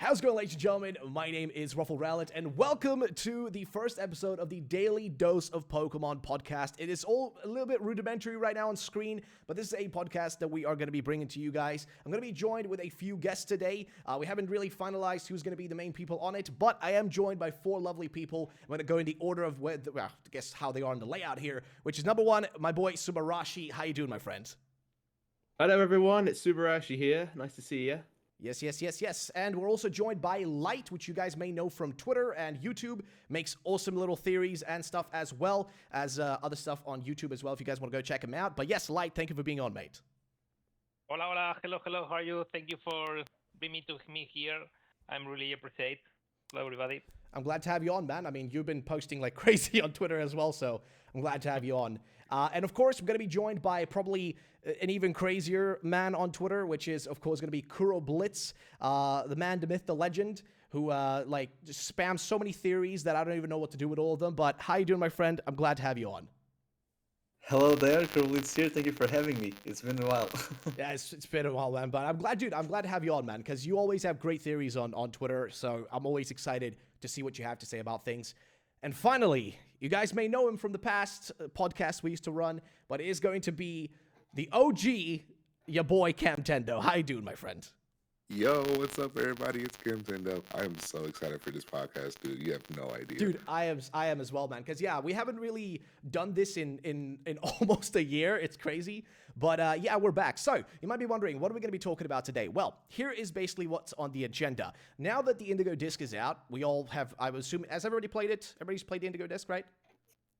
How's it going, ladies and gentlemen? My name is RuffledRowlit, and welcome to the first episode of the Daily Dose of Pokemon podcast. It is all a little bit rudimentary right now on screen, but this is a podcast that we are going to be bringing to you guys. I'm going to be joined with a few guests today. We haven't really finalized who's going to be the main people on it, but I am joined by four lovely people. I'm going to go in the order of I guess how they are in the layout here, which is number one, my boy Subarashi. How you doing, my friend? Hello everyone, it's Subarashi here. Nice to see you. Yes. And we're also joined by Light, which you guys may know from Twitter and YouTube. Makes awesome little theories and stuff, as well as other stuff on YouTube as well, if you guys want to go check him out. But yes, Light, thank you for being on, mate. Hola. Hello. How are you? Thank you for bringing me here. I'm really appreciate. Hello, everybody. I'm glad to have you on, man. I mean, you've been posting like crazy on Twitter as well, so I'm glad to have you on. And of course, we're going to be joined by probably an even crazier man on Twitter, which is, of course, going to be Kuro Blitz, the man, the myth, the legend, who just spams so many theories that I don't even know what to do with all of them. But how you doing, my friend? I'm glad to have you on. Hello there, Kuro Blitz here. Thank you for having me. It's been a while. Yeah, it's been a while, man. But I'm glad, dude. I'm glad to have you on, man, because you always have great theories on Twitter. So I'm always excited to see what you have to say about things. And finally, you guys may know him from the past podcast we used to run, but it is going to be the OG, your boy Camtendo. How you doing, my friend? Yo, what's up, everybody? It's Camtendo. I am so excited for this podcast, dude. You have no idea. Dude, I am as well, man. Because, yeah, we haven't really done this in almost a year. It's crazy. But, yeah, we're back. So, you might be wondering, what are we going to be talking about today? Well, here is basically what's on the agenda. Now that the Indigo Disc is out, we all have, I would assume, has everybody played it? Everybody's played the Indigo Disc, right?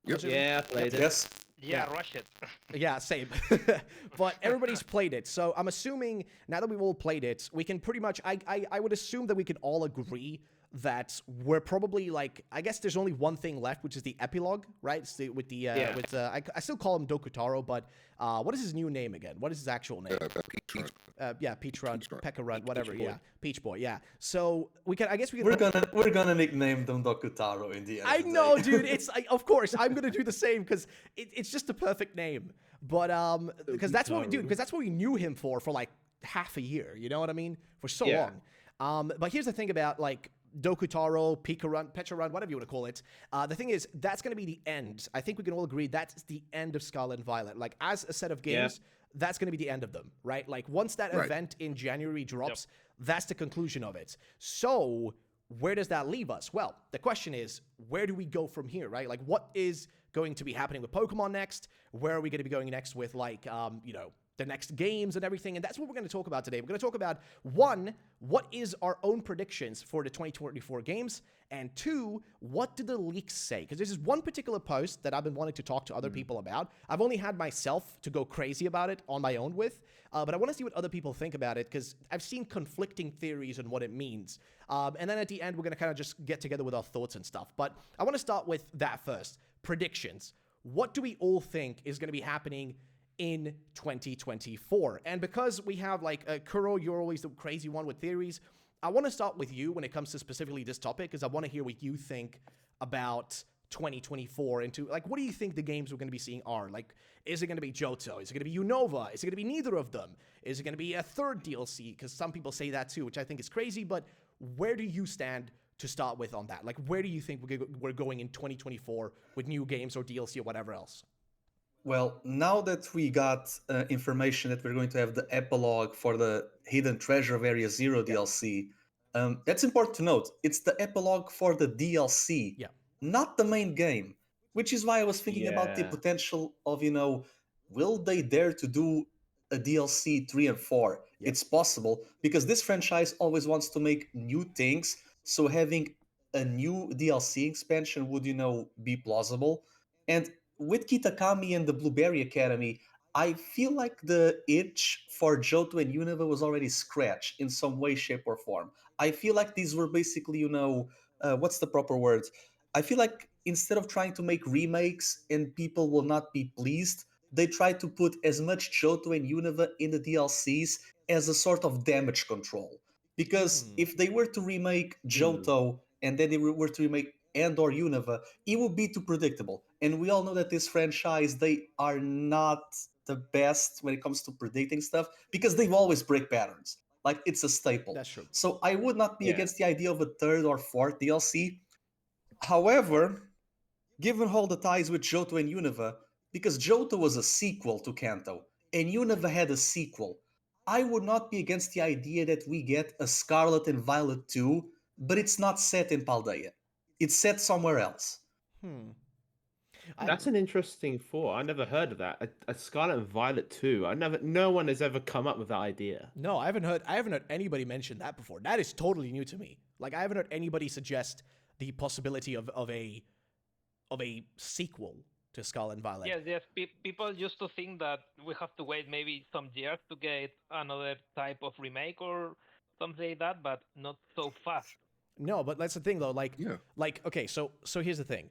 Yep. Yeah, I played it. Yes. Yeah, rush it. Yeah, same. But everybody's played it. So I'm assuming now that we've all played it, we can pretty much, I would assume that we can all agree that we're probably like, I guess there's only one thing left, which is the epilogue, right? It's I still call him Dokutaro, but what is his new name again? What is his actual name? Peach Run, Pekka Run, whatever. Peach Boy. Yeah, Peach Boy. Yeah. So I guess we can. We're gonna nickname them Dokutaro in the end. I of the know, day. dude. It's of course I'm gonna do the same because it's just a perfect name. But because that's what we knew him for like half a year. You know what I mean? For so long. But here's the thing about like Dokutaro, Pecha Run, whatever you want to call it. The thing is, that's going to be the end. I think we can all agree that's the end of Scarlet and Violet. Like, as a set of games, that's going to be the end of them, right? Like, once that event in January drops, that's the conclusion of it. So, where does that leave us? Well, the question is, where do we go from here, right? Like, what is going to be happening with Pokemon next? Where are we going to be going next with, like, the next games and everything, and that's what we're going to talk about today. We're going to talk about, one, what is our own predictions for the 2024 games, and two, what do the leaks say? Because there's this one particular post that I've been wanting to talk to other people about. I've only had myself to go crazy about it on my own with, but I want to see what other people think about it, because I've seen conflicting theories on what it means. And then at the end, we're going to kind of just get together with our thoughts and stuff. But I want to start with that first. Predictions. What do we all think is going to be happening in 2024? And because we have like Kuro, you're always the crazy one with theories, I want to start with you when it comes to specifically this topic, because I want to hear what you think about 2024 into like, what do you think the games we're going to be seeing are? Like, is it going to be Johto? Is it going to be Unova? Is it going to be neither of them? Is it going to be a third DLC? Because some people say that too, which I think is crazy, but where do you stand to start with on that? Like, where do you think we're going in 2024 with new games or DLC or whatever else? Well, now that we got information that we're going to have the epilogue for the Hidden Treasure of Area Zero DLC, that's important to note. It's the epilogue for the DLC, not the main game, which is why I was thinking about the potential of, will they dare to do a DLC 3 and 4? It's possible, because this franchise always wants to make new things, so having a new DLC expansion would, be plausible. And with Kitakami and the Blueberry Academy, I feel like the itch for Johto and Unova was already scratched in some way, shape, or form. I feel like these were basically, what's the proper word? I feel like instead of trying to make remakes and people will not be pleased, they tried to put as much Johto and Unova in the DLCs as a sort of damage control. Because if they were to remake Johto and then they were to remake and/or Unova, it would be too predictable. And we all know that this franchise, they are not the best when it comes to predicting stuff, because they've always break patterns. Like it's a staple. That's true. So I would not be Yeah. against the idea of a third or fourth DLC. However, given all the ties with Johto and Unova, because Johto was a sequel to Kanto, and Unova had a sequel, I would not be against the idea that we get a Scarlet and Violet 2, but it's not set in Paldea. It's set somewhere else. That's an interesting thought. I never heard of that. A Scarlet and Violet 2. No one has ever come up with that idea. No, I haven't heard anybody mention that before. That is totally new to me. Like I haven't heard anybody suggest the possibility of a sequel to Scarlet and Violet. Yes. People used to think that we have to wait maybe some years to get another type of remake or something like that, but not so fast. No, but that's the thing though. Yeah. Okay, so here's the thing.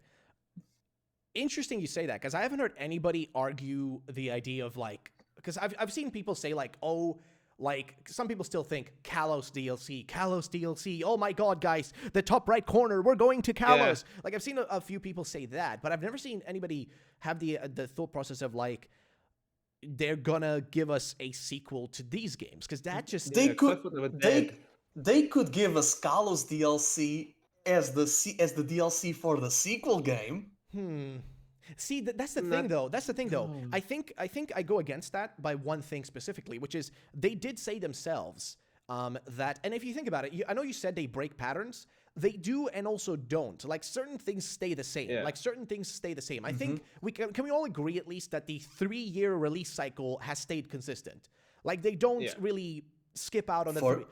Interesting you say that, because I haven't heard anybody argue the idea of like, because I've seen people say like, oh, like some people still think Kalos DLC. Oh my God, guys, the top right corner, we're going to Kalos. Yeah. Like I've seen a few people say that, but I've never seen anybody have the thought process of like, they're gonna give us a sequel to these games, because that just they could give us Kalos DLC as the DLC for the sequel game. See, that's the thing, though. That's the thing, though. I think I go against that by one thing specifically, which is they did say themselves that, and if you think about it, I know you said they break patterns. They do and also don't. Like certain things stay the same. Yeah. Like certain things stay the same. I think can we all agree at least that the 3-year release cycle has stayed consistent. Like they don't really skip out on the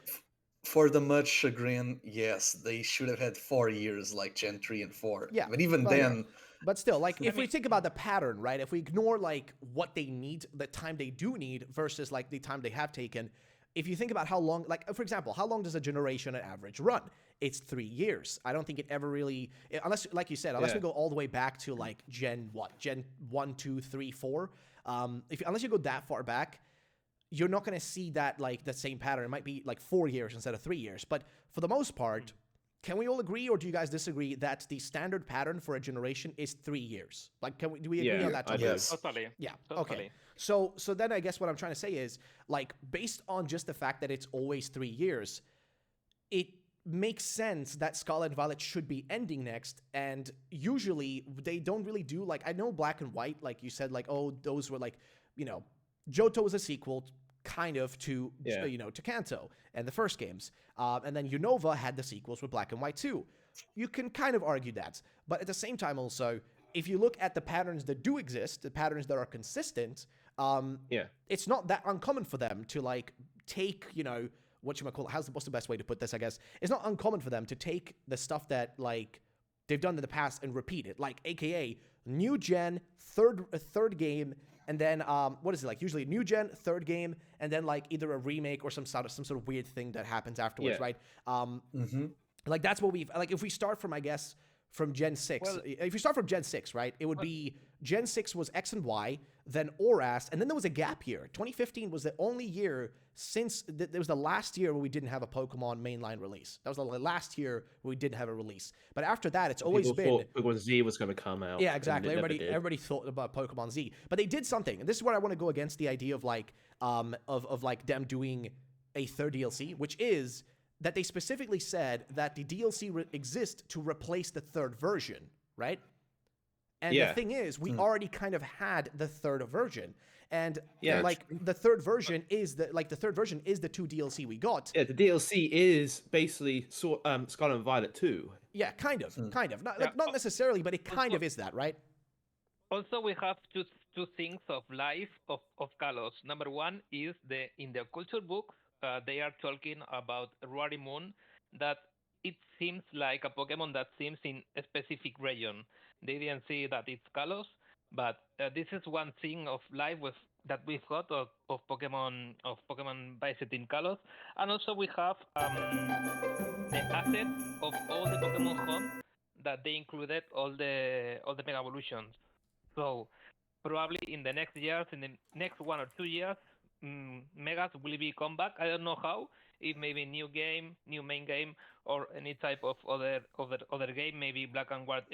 For the much chagrin, yes, they should have had 4 years like Gen 3 and 4. Yeah, but even then. Yeah. But still, like if we think about the pattern, right? If we ignore like what they need, the time they do need versus like the time they have taken, if you think about how long, like for example, how long does a generation on average run? It's 3 years. I don't think it ever really, unless, like you said, unless we go all the way back to like Gen 1, 2, 3, 4. Unless you go that far back, you're not going to see that like the same pattern. It might be like 4 years instead of 3 years. But for the most part, can we all agree, or do you guys disagree that the standard pattern for a generation is 3 years? Like, do we agree on that topic? Yes. Totally. Yeah. Totally. Okay. So then I guess what I'm trying to say is, like, based on just the fact that it's always 3 years, it makes sense that Scarlet and Violet should be ending next. And usually they don't really do, like, I know Black and White, like you said, like, oh, those were like, Johto was a sequel kind of to to Kanto and the first games, and then Unova had the sequels with Black and White too. You can kind of argue that, but at the same time also, if you look at the patterns that do exist, the patterns that are consistent, it's not that uncommon for them to like take what's the best way to put this, I guess. It's not uncommon for them to take the stuff that like they've done in the past and repeat it, like aka new gen third game. And then, what is it like? Usually, new gen, third game, and then like either a remake or some sort of weird thing that happens afterwards, right? Like that's what we've like. If we start from, I guess, from Gen 6, if you start from Gen 6, right, it would be Gen 6 was X and Y, then ORAS, and then there was a gap year. 2015 was the only year since there was the last year where we didn't have a Pokemon mainline release. That was the last year where we didn't have a release. But after that, it's always been thought Pokemon Z was going to come out. Yeah, exactly. Everybody thought about Pokemon Z, but they did something, and this is where I want to go against the idea of like of like them doing a third DLC, which is that they specifically said that the DLC exists to replace the third version, right? And the thing is, we already kind of had the third version. And like the third version is the 2 DLC we got. Yeah, the DLC is basically Scarlet and Violet 2. Yeah, kind of. Not necessarily, but it kind of is that, right? Also, we have two things of life of Kalos. Number one is in the culture books, they are talking about Moon, that it seems like a Pokemon that seems in a specific region. They didn't say that it's Kalos, but this is one thing of life that we've got of Pokemon based in Kalos, and also we have the asset of all the Pokemon Home that they included all the Mega Evolutions. So probably in the next years, in the next 1 or 2 years, Megas will be come back. I don't know how. If maybe new game, new main game, or any type of other game, maybe Black and White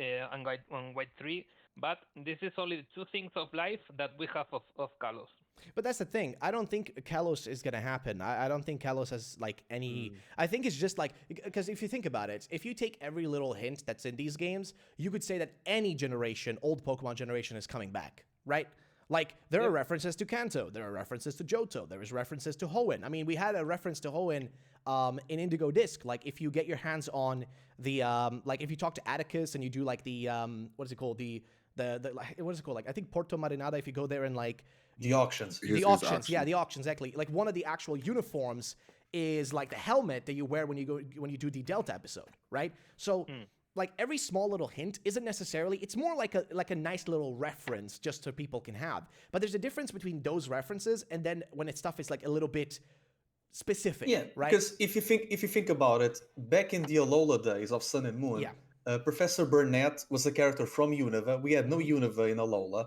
3. But this is only the two things of life that we have of Kalos. But that's the thing. I don't think Kalos is gonna happen. I don't think Kalos has like any. I think it's just like, because if you think about it, if you take every little hint that's in these games, you could say that any generation, old Pokemon generation, is coming back, right? Like there are references to Kanto, there are references to Johto, there is references to Hoenn. I mean, we had a reference to Hoenn in Indigo Disc. Like if you get your hands on the like if you talk to Atticus and you do like the what is it called, the what is it called, like I think Porto Marinada, if you go there and like The auctions. the auctions, yeah, the auctions, exactly. Like one of the actual uniforms is like the helmet that you wear when you do the Delta episode, right? So like every small little hint isn't necessarily, it's more like a nice little reference just so people can have. But there's a difference between those references and then when it's stuff is like a little bit specific, Yeah, right? because if you think about it, back in the Alola days of Sun and Moon, Professor Burnett was a character from Unova. We had no Unova in Alola.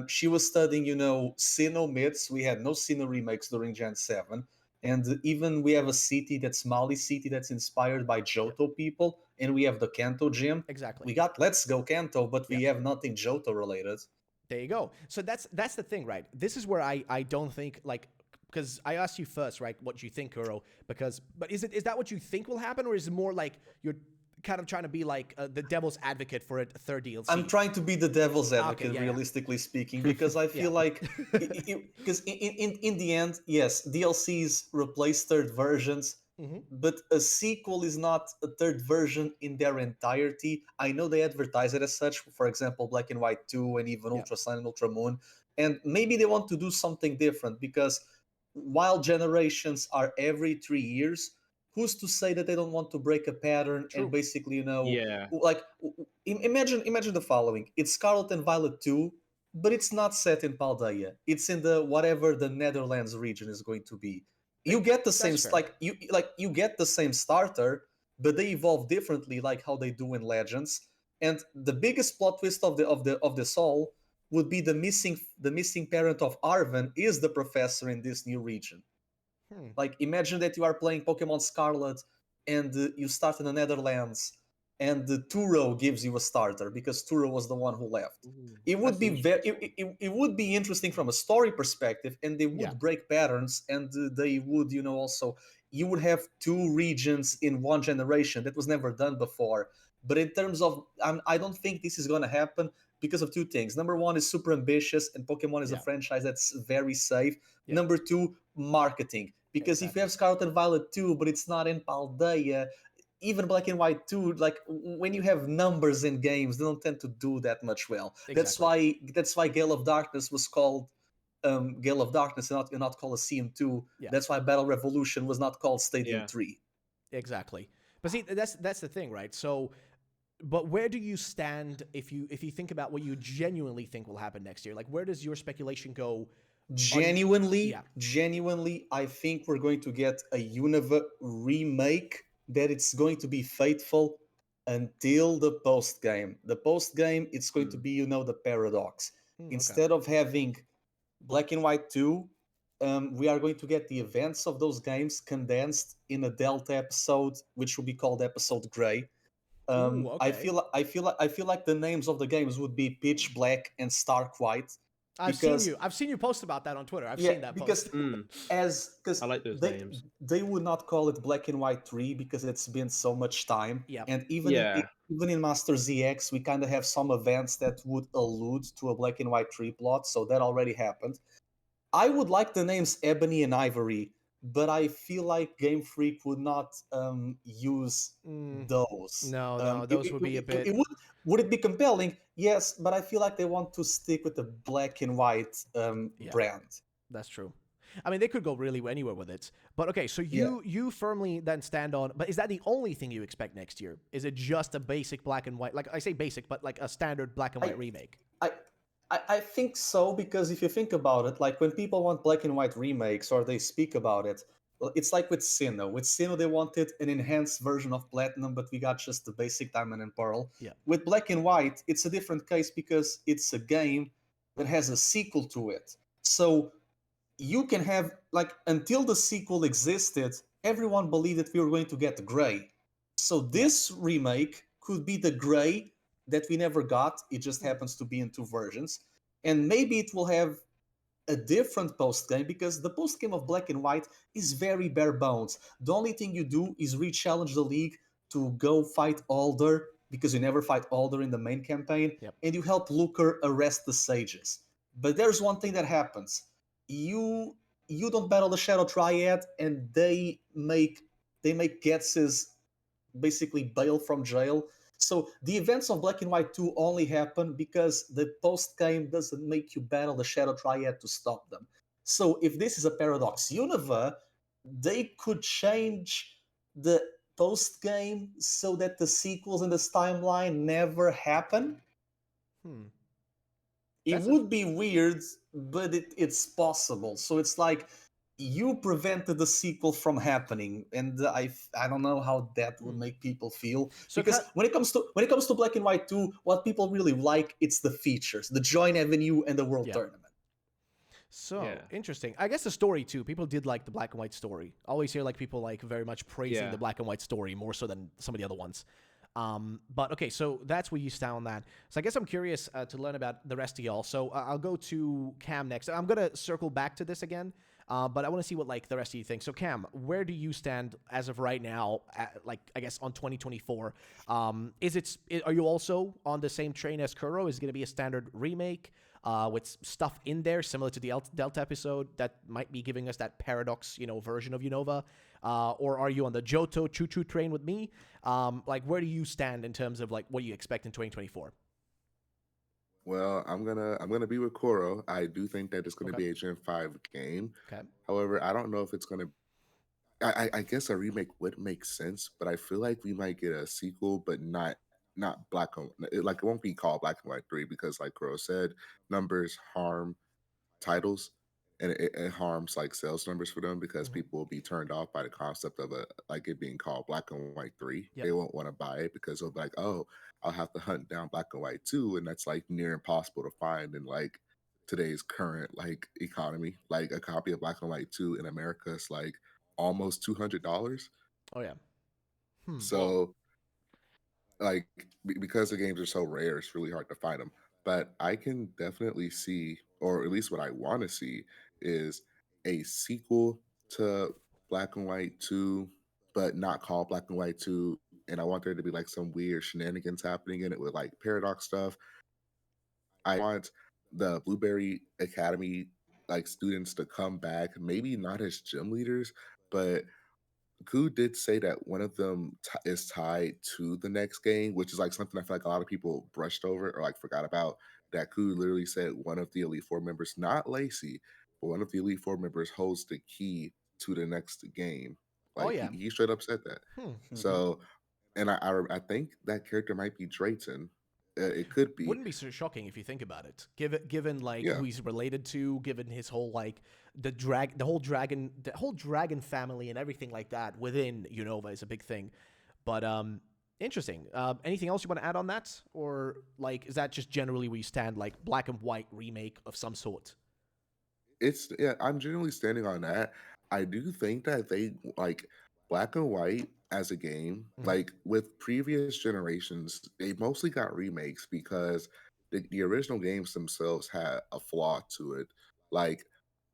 She was studying, Sinnoh myths. We had no Sinnoh remakes during Gen 7. And even we have a city that's Mali City that's inspired by Johto people. And we have the Kanto gym. Exactly. We got Let's Go Kanto, but we have nothing Johto related. There you go. So that's the thing, right? This is where I don't think, like, because I asked you first, right, what you think, Kuro, but is that what you think will happen, or is it more like you're kind of trying to be like the devil's advocate for a third DLC? I'm trying to be the devil's advocate, realistically speaking, because I feel like, because in the end, yes, DLCs replace third versions, but a sequel is not a third version in their entirety. I know they advertise it as such, for example, Black and White 2 and even Ultra Sun and Ultra Moon, and maybe they want to do something different, because while generations are every 3 years, who's to say that they don't want to break a pattern and basically, like imagine the following. It's Scarlet and Violet 2, but it's not set in Paldea. It's in the whatever the Netherlands region is going to be. You get the same you get the same starter, but they evolve differently, like how they do in Legends. And the biggest plot twist of the Soul would be the missing parent of Arven is the professor in this new region. Like, imagine that you are playing Pokemon Scarlet and you start in the Netherlands and Turo gives you a starter because Turo was the one who left. It would be it would be interesting from a story perspective, and they would break patterns, and they would, also, you would have two regions in one generation. That was never done before. But in terms of, I don't think this is going to happen because of two things. Number one is super ambitious, and Pokemon is a franchise that's very safe. Number two, marketing. Because if you have Scarlet and Violet 2, but it's not in Paldea, even Black and White 2, like when you have numbers in games, they don't tend to do that much well. Exactly. That's why Gale of Darkness was called Gale of Darkness and not called a CM2. That's why Battle Revolution was not called Stadium 3. Exactly. But see, that's the thing, right? So, but where do you stand if you think about what you genuinely think will happen next year? Like, where does your speculation go? Genuinely, I think we're going to get a Unova remake that it's going to be faithful until the post game. The post game, it's going to be, the paradox. Instead of having Black and White 2, we are going to get the events of those games condensed in a Delta episode, which will be called Episode Grey. I feel like the names of the games would be Pitch Black and Stark White. I've seen you post about that on Twitter. I've seen that post. Because I like those names. They would not call it Black and White 3 because it's been so much time. And even in Master ZX, we kind of have some events that would allude to a Black and White 3 plot, so that already happened. I would like the names Ebony and Ivory, but I feel like Game Freak would not use those. No, those would be a bit... Would it be compelling? Yes, but I feel like they want to stick with the Black and White brand. That's true. I mean, they could go really anywhere with it. But okay, so you firmly then stand on... But is that the only thing you expect next year? Is it just a basic Black and White... Like, I say basic, but like a standard Black and White remake? I think so, because if you think about it, like when people want Black and White remakes or they speak about it, it's like with Sinnoh. With Sinnoh, they wanted an enhanced version of Platinum, but we got just the basic Diamond and Pearl. With Black and White, it's a different case because it's a game that has a sequel to it. So you can have, like, until the sequel existed, everyone believed that we were going to get Grey. So this remake could be the Grey that we never got. It just happens to be in two versions. And maybe it will have a different post game because the post game of Black and White is very bare bones. The only thing you do is re-challenge the league to go fight Alder because you never fight Alder in the main campaign, Yep. and you help Looker arrest the sages. But there's one thing that happens: you don't battle the Shadow Triad, and they make Getz's basically bail from jail. So the events of Black and White 2 only happen because the post game doesn't make you battle the Shadow Triad to stop them. So if this is a paradox UNOVA, they could change the post game so that the sequels in this timeline never happen. Hmm. It That's would be weird, but it's possible. So it's like you prevented the sequel from happening, and I don't know how that would make people feel So because when it comes to Black and White 2, what people really like it's the features, the Join Avenue and the World Yeah. Tournament. So Yeah. interesting. I guess the story too. People did like the black and white story. I always hear like people like very much praising Yeah. the black and white story more so than some of the other ones. But okay, so that's where you stand on that. So I guess I'm curious to learn about the rest of y'all. So I'll go to Cam next. I'm gonna circle back to this again, but I want to see what like the rest of you think. So Cam, where do you stand as of right now? Like I guess on 2024, are you also on the same train as Kuro? Is it gonna be a standard remake? With stuff in there similar to the Delta episode that might be giving us that paradox, version of Unova? Or are you on the Johto choo-choo train with me? Like, where do you stand in terms of like what you expect in 2024? Well, I'm gonna be with Koro. I do think that it's gonna Okay. be a Gen 5 game. Okay. However, I don't know if it's gonna. I guess a remake would make sense, but I feel like we might get a sequel, but not black and like it won't be called Black and White 3 because, like Koro said, numbers harm titles, and it harms like sales numbers for them because Mhm. people will be turned off by the concept of like it being called Black and White 3. Yep. They won't want to buy it because they'll be like, oh, I'll have to hunt down Black and White 2, and that's like near impossible to find in like today's current like economy. Like a copy of Black and White 2 in America is like almost $200. Oh yeah. Hmm. Whoa. So like because the games are so rare, it's really hard to find them. But I can definitely see, or at least what I want to see, is a sequel to Black and White 2, but not called Black and White 2. And I want there to be like some weird shenanigans happening in it with like paradox stuff. I want the Blueberry Academy like students to come back, maybe not as gym leaders, but Ku did say that one of them is tied to the next game, which is like something I feel like a lot of people brushed over or like forgot about. That Ku literally said one of the Elite Four members, not Lacey, but one of the Elite Four members holds the key to the next game. Oh Like yeah. he straight up said that. Hmm. So, and I think that character might be Drayton. It could be, Wouldn't be so shocking if you think about it. Given like yeah. who he's related to, given his whole like the whole dragon family and everything like that within Unova is a big thing. But interesting. Anything else you want to add on that, or like is that just generally where you stand, like black and white remake of some sort? It's yeah, I'm generally standing on that. I do think that they like Black and White as a game, Mhm. like with previous generations, they mostly got remakes because the original games themselves had a flaw to it. Like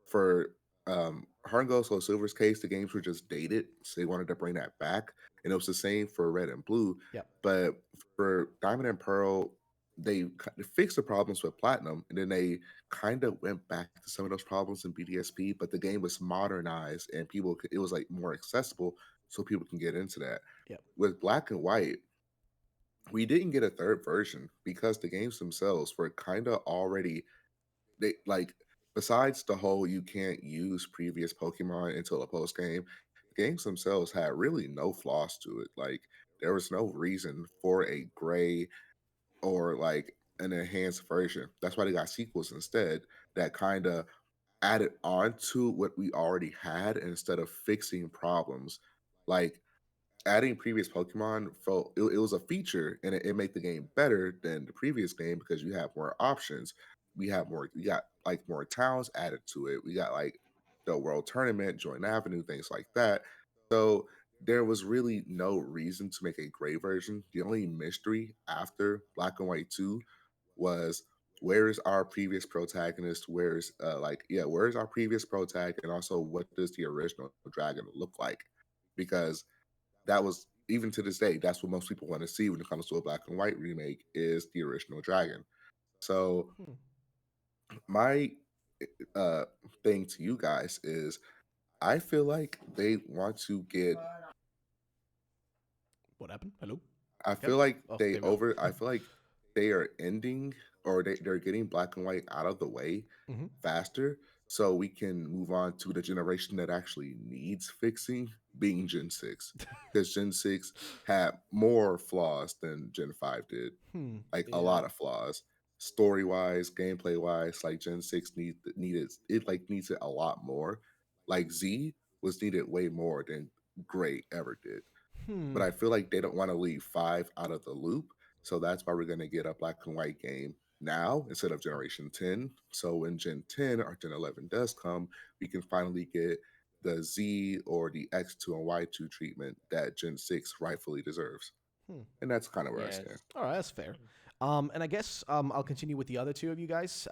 for Heart and Gold Soul Silver's case, the games were just dated, so they wanted to bring that back. And it was the same for Red and Blue. Yep. But for Diamond and Pearl, they fixed the problems with Platinum, and then they kind of went back to some of those problems in BDSP, but the game was modernized and it was like more accessible so people can get into that. Yep. With Black and White, we didn't get a third version because the games themselves were kind of already they like besides the whole you can't use previous Pokemon until a post game, games themselves had really no flaws to it. Like there was no reason for a gray or like an enhanced version. That's why they got sequels instead that kind of added on to what we already had instead of fixing problems. Like adding previous Pokemon felt it was a feature and it made the game better than the previous game because you have more options. We got like more towns added to it. We got like the World Tournament, Joint Avenue, things like that. So there was really no reason to make a gray version. The only mystery after Black and White 2 was where is our previous protagonist? Where's where's our previous protag? And also what does the original dragon look like? Because that was even to this day, that's what most people want to see when it comes to a Black and White remake is the original dragon. So my uh thing to you guys is I feel like they want to get What happened? Hello? I feel like Oh, there we go. I feel like they are ending or they're getting Black and White out of the way faster so we can move on to the generation that actually needs fixing, being Gen 6. Because Gen 6 had more flaws than Gen 5 did. Like a lot of flaws. Story wise, gameplay wise, like Gen 6 needs it a lot more. Like Z was needed way more than Gray ever did. But I feel like they don't want to leave 5 out of the loop. So that's why we're going to get a Black and White game now instead of Generation 10. So when Gen 10 or Gen 11 does come, we can finally get the Z or the X2 and Y2 treatment that Gen 6 rightfully deserves. And that's kind of where I stand. All right, that's fair. And I guess I'll continue with the other two of you guys.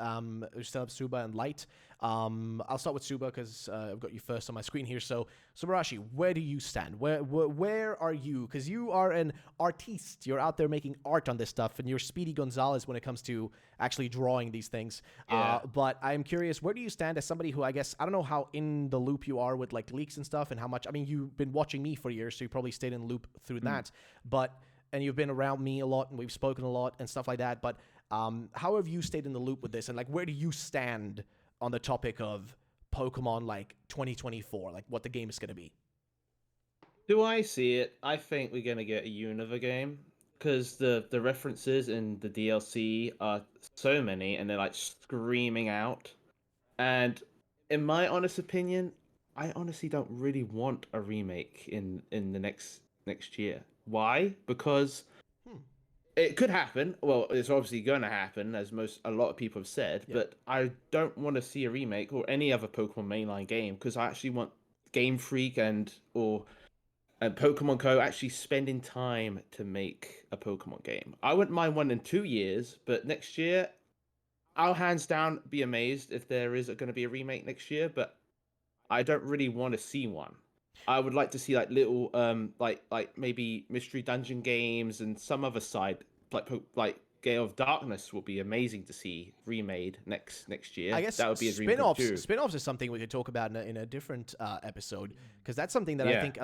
We still have Suba and Light. I'll start with Suba because I've got you first on my screen here. So, Subarashi, where do you stand? Where are you? Because you are an artiste. You're out there making art on this stuff, and you're Speedy Gonzalez when it comes to actually drawing these things. But I'm curious, where do you stand as somebody who I don't know how in the loop you are with like leaks and stuff, and how much. I mean, you've been watching me for years, so you probably stayed in the loop through that. And you've been around me a lot, and we've spoken a lot and stuff like that. But how have you stayed in the loop with this? And like, where do you stand on the topic of Pokemon, like 2024, like what the game is going to be? Do I see it? I think we're gonna get a Unova game because the references in the DLC are so many, and they're like screaming out. And in my honest opinion, I honestly don't really want a remake in the next year. Why? Because it could happen. Well, it's obviously going to happen, as a lot of people have said. Yeah. But I don't want to see a remake or any other Pokemon mainline game because I actually want Game Freak and Pokemon Co. actually spending time to make a Pokemon game. I wouldn't mind one in 2 years, but next year, I'll hands down be amazed if there is going to be a remake next year. But I don't really want to see one. I would like to see like little like maybe mystery dungeon games and some other side like Gale of Darkness would be amazing to see remade next year. I guess that would be a dream come true. Spin-offs is something we could talk about in a different episode, because that's something that I think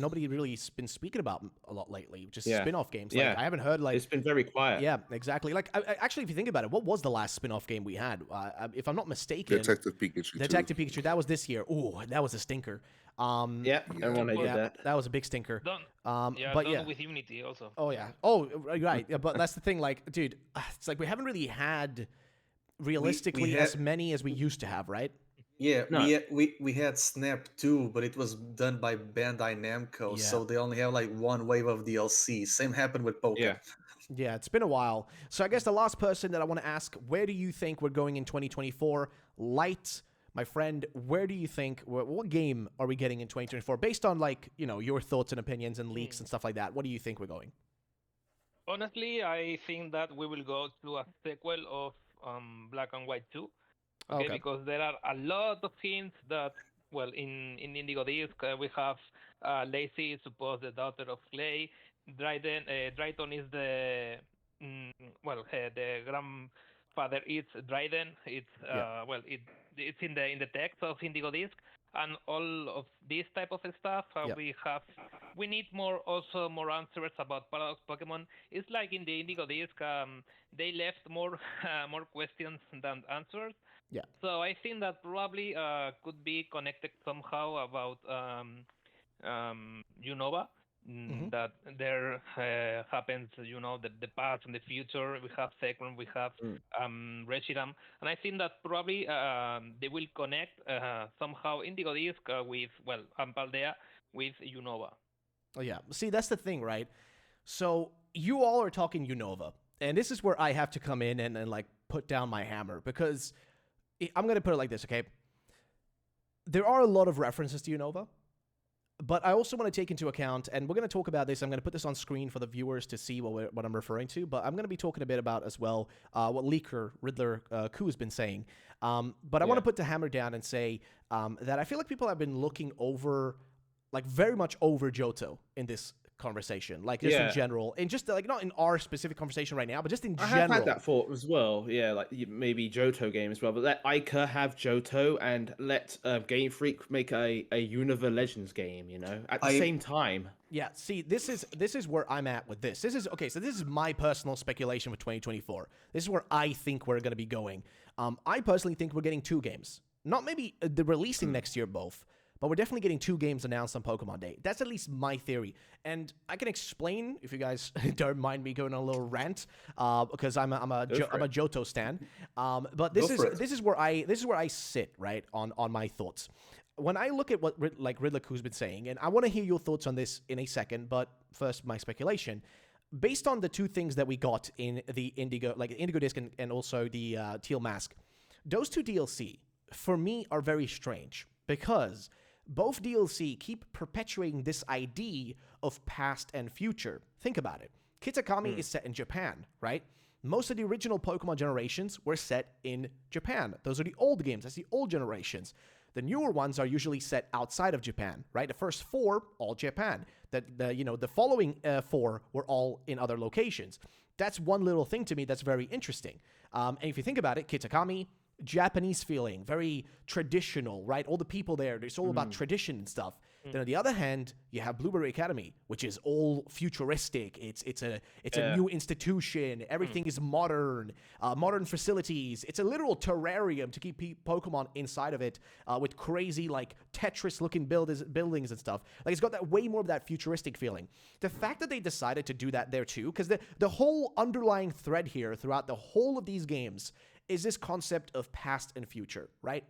nobody really has been speaking about a lot lately, just spin-off games. Like, I haven't heard like... It's been very quiet. Yeah, exactly. Like, actually, if you think about it, what was the last spin-off game we had? If I'm not mistaken... Detective Pikachu. That was this year. Ooh, that was a stinker. Everyone hated that. That was a big stinker. Done with Unity also. Oh yeah. Oh right. Yeah, but that's the thing. Like, dude, it's like we haven't really had realistically as many as we used to have, right? Yeah, we had Snap 2, but it was done by Bandai Namco, so they only have like one wave of DLC. Same happened with Pokemon. Yeah, it's been a while. So I guess the last person that I want to ask, where do you think we're going in 2024? Light, my friend, where do you think, what game are we getting in 2024? Based on, like, you know, your thoughts and opinions and leaks and stuff like that, what do you think we're going? Honestly, I think that we will go to a sequel of Black and White 2. Okay, because there are a lot of hints that, well, in Indigo Disc, we have Lacey, suppose the daughter of Clay. Dryton is the, the grandfather is Dryden. It's, it's in the text of Indigo Disc, and all of this type of stuff. We need more answers about Paradox Pokemon. It's like in the Indigo Disc, they left more questions than answers. Yeah. So I think that probably could be connected somehow about Unova. That there happens, you know, the past and the future. We have Sekron, we have Reshiram, and I think that probably they will connect somehow Indigo Disc with Paldea with Unova. Oh yeah, see, that's the thing, right? So you all are talking Unova, and this is where I have to come in and like put down my hammer, because I'm gonna put it like this, okay? There are a lot of references to Unova. But I also want to take into account, and we're going to talk about this. I'm going to put this on screen for the viewers to see what I'm referring to. But I'm going to be talking a bit about as well what leaker Riddler Koo has been saying. But I want to put the hammer down and say that I feel like people have been looking over, like very much over Johto in this conversation, like just in general, and just like not in our specific conversation right now, but just in general. I have had that thought as well. Yeah, like maybe Johto game as well, but let Ica have Johto and let Game Freak make a UNOVA Legends game. You know, at the same time. Yeah. See, this is where I'm at with this. This is okay. So this is my personal speculation for 2024. This is where I think we're going to be going. I personally think we're getting 2 games, not maybe the releasing next year both. But we're definitely getting 2 games announced on Pokemon Day. That's at least my theory. And I can explain, if you guys don't mind me going on a little rant, because I'm a Johto stan. But this is where I sit, right, on my thoughts. When I look at what Riddler Koo's been saying, and I want to hear your thoughts on this in a second, but first my speculation. Based on the 2 things that we got in the Indigo Disc and also the Teal Mask, those 2 DLC, for me, are very strange. Because both DLC keep perpetuating this idea of past and future. Think about it. Kitakami is set in Japan, right? Most of the original Pokemon generations were set in Japan. Those are the old games. That's the old generations. The newer ones are usually set outside of Japan, right? The first 4, all Japan. The following 4 were all in other locations. That's one little thing to me that's very interesting. And if you think about it, Kitakami, Japanese feeling, very traditional, right? All the people there, it's all about tradition and stuff. Then on the other hand, you have Blueberry Academy, which is all futuristic. It's a new institution. Everything is modern, modern facilities. It's a literal terrarium to keep Pokemon inside of it, with crazy like Tetris-looking buildings and stuff. Like it's got that way more of that futuristic feeling. The fact that they decided to do that there too, because the whole underlying thread here throughout the whole of these games is this concept of past and future, right?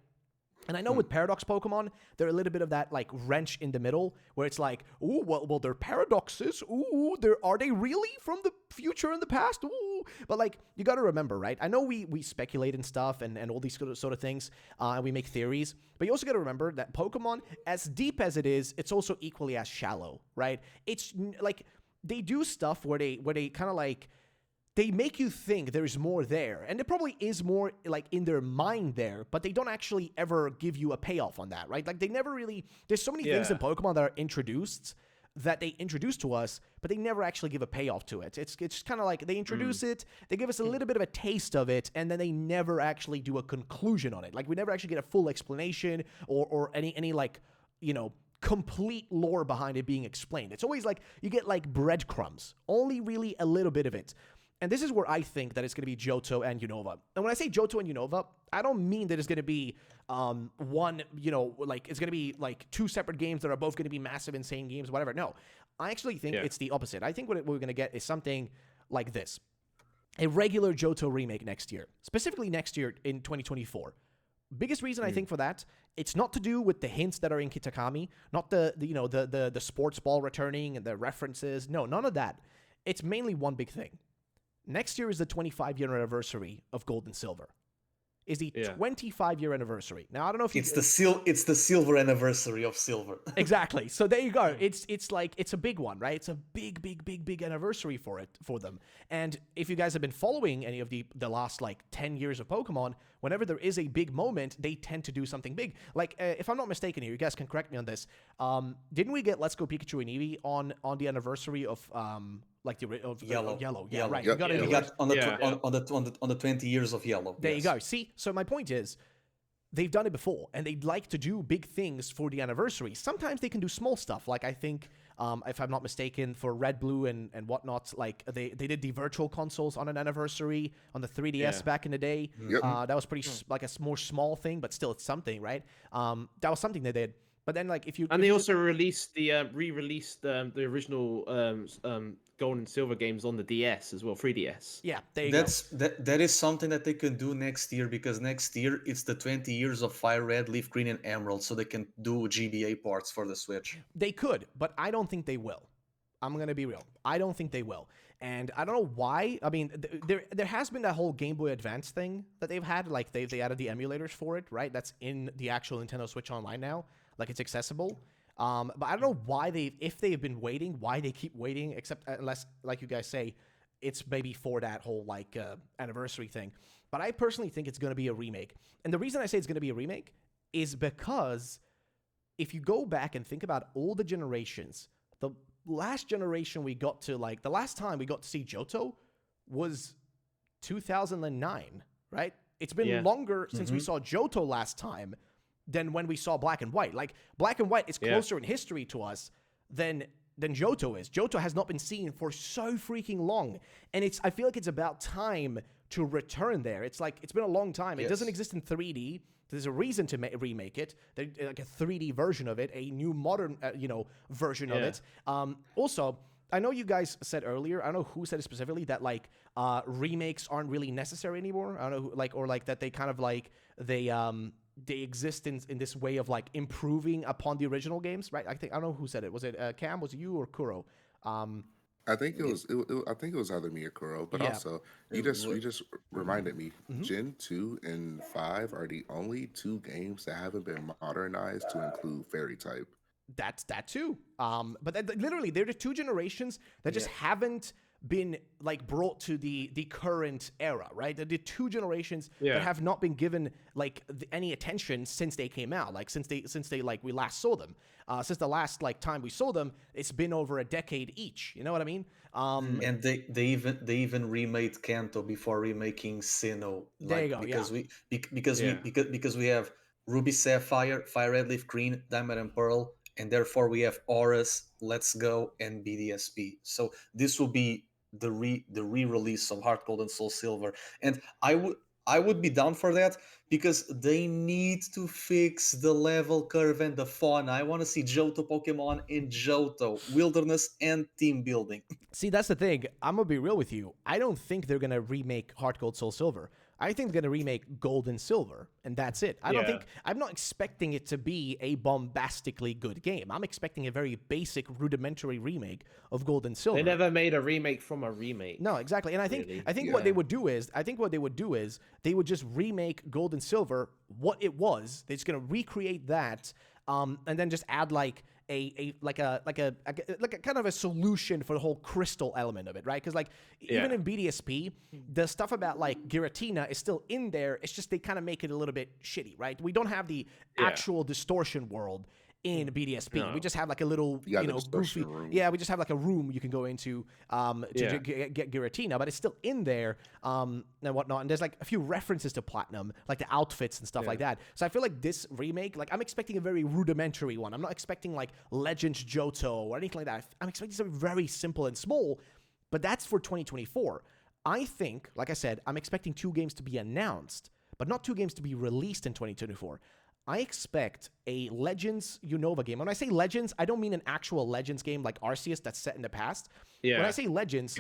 And I know with Paradox Pokemon, they're a little bit of that like wrench in the middle where it's like, ooh, well, they're paradoxes. Ooh, are they really from the future and the past? Ooh. But like, you got to remember, right? I know we speculate and stuff and all these sort of things, and we make theories, but you also got to remember that Pokemon, as deep as it is, it's also equally as shallow, right? It's like, they do stuff where they kind of like, they make you think there's more there, and there probably is more like in their mind there, but they don't actually ever give you a payoff on that, right? Like they never really, there's so many things in Pokemon that are introduced that they introduce to us, but they never actually give a payoff to it. It's kind of like they introduce it, they give us a little bit of a taste of it, and then they never actually do a conclusion on it. Like we never actually get a full explanation or any like, you know, complete lore behind it being explained. It's always like you get like breadcrumbs, only really a little bit of it. And this is where I think that it's going to be Johto and Unova. And when I say Johto and Unova, I don't mean that it's going to be one, you know, like it's going to be like 2 separate games that are both going to be massive, insane games, whatever. No, I actually think it's the opposite. I think what we're going to get is something like this. A regular Johto remake next year, specifically next year in 2024. Biggest reason I think for that, it's not to do with the hints that are in Kitakami, not the sports ball returning and the references. No, none of that. It's mainly one big thing. Next year is the 25-year anniversary of Gold and Silver. Is the 25-year anniversay. Now I don't know if it's the silver anniversary of Silver. Exactly. So there you go. It's like it's a big one, right? It's a big anniversary for them. And if you guys have been following any of the last like 10 years of Pokemon, whenever there is a big moment, they tend to do something big. Like if I'm not mistaken here, you guys can correct me on this. Didn't we get Let's Go Pikachu and Eevee on the anniversary of Yellow? Yeah, right. Yep. We got on the 20 years of Yellow. There you go. See, so my point is, they've done it before, and they'd like to do big things for the anniversary. Sometimes they can do small stuff, like I think, if I'm not mistaken, for Red, Blue, and whatnot, like they did the virtual consoles on an anniversary on the 3DS back in the day. Yep. That was pretty like a more small thing, but still it's something, right? That was something they did. But then, like, they also released re-released the original Gold and Silver games on the DS as well, 3DS. Yeah, there you go. That is something that they can do next year, because next year it's the 20 years of Fire Red, Leaf Green, and Emerald, so they can do GBA parts for the Switch. They could, but I don't think they will. I'm gonna be real. I don't think they will, and I don't know why. I mean, there has been that whole Game Boy Advance thing that they've had. Like they added the emulators for it, right? That's in the actual Nintendo Switch Online now. Like it's accessible. But I don't know why if they've been waiting, why they keep waiting, except unless, like you guys say, it's maybe for that whole like anniversary thing. But I personally think it's going to be a remake. And the reason I say it's going to be a remake is because if you go back and think about all the generations, the last generation we got to, like, the last time we got to see Johto was 2009, right? It's been longer since we saw Johto last time than when we saw Black and White. Like, Black and White is closer in history to us than Johto is. Johto has not been seen for so freaking long. And I feel like it's about time to return there. It's like, it's been a long time. It doesn't exist in 3D. There's a reason to remake it. Like a 3D version of it, a new modern, version of it. Also, I know you guys said earlier, I don't know who said it specifically, that like remakes aren't really necessary anymore. I don't know who, that they kind of like, they exist in this way of like improving upon the original games, right? I don't know who said it. Was it Cam? Was it you or Kuro? I think it was. I think it was either me or Kuro, but also you just reminded me. Gen 2 and 5 are the only two games that haven't been modernized to include Fairy type. That's that too. But literally, they're the two generations that just haven't been like brought to the current era, right? The two generations that have not been given like any attention since they came out, like since they like we last saw them. Since the last like time we saw them, it's been over a decade each. You know what I mean? And they even remade Kanto before remaking Sinnoh. Like, there you go. Because we have Ruby Sapphire, Fire Red Leaf Green, Diamond and Pearl, and therefore we have Auras, Let's Go, and BDSP. So this will be the re-release of Heart Gold and Soul Silver, and I would be down for that because they need to fix the level curve and the fauna. I want to see Johto Pokemon in Johto, Wilderness, and team building. See, that's the thing. I'm gonna be real with you. I don't think they're gonna remake Heart Gold Soul Silver. I think they're gonna remake Gold and Silver, and that's it. I'm not expecting it to be a bombastically good game. I'm expecting a very basic, rudimentary remake of Gold and Silver. They never made a remake from a remake. No, exactly. And I think what they would do is they would just remake Gold and Silver what it was. They're just gonna recreate that, and then just add like a kind of a solution for the whole crystal element of it, right? Because like even in BDSP, the stuff about like Giratina is still in there. It's just they kind of make it a little bit shitty, right? We don't have the actual distortion world in BDSP. No. We just have like a little, goofy. Room. Yeah, we just have like a room you can go into to get Giratina, but it's still in there and whatnot. And there's like a few references to Platinum, like the outfits and stuff like that. So I feel like this remake, like I'm expecting a very rudimentary one. I'm not expecting like Legends Johto or anything like that. I'm expecting something very simple and small, but that's for 2024. I think, like I said, I'm expecting 2 games to be announced, but not 2 games to be released in 2024. I expect a Legends UNOVA game. When I say Legends, I don't mean an actual Legends game like Arceus that's set in the past. Yeah. When I say Legends,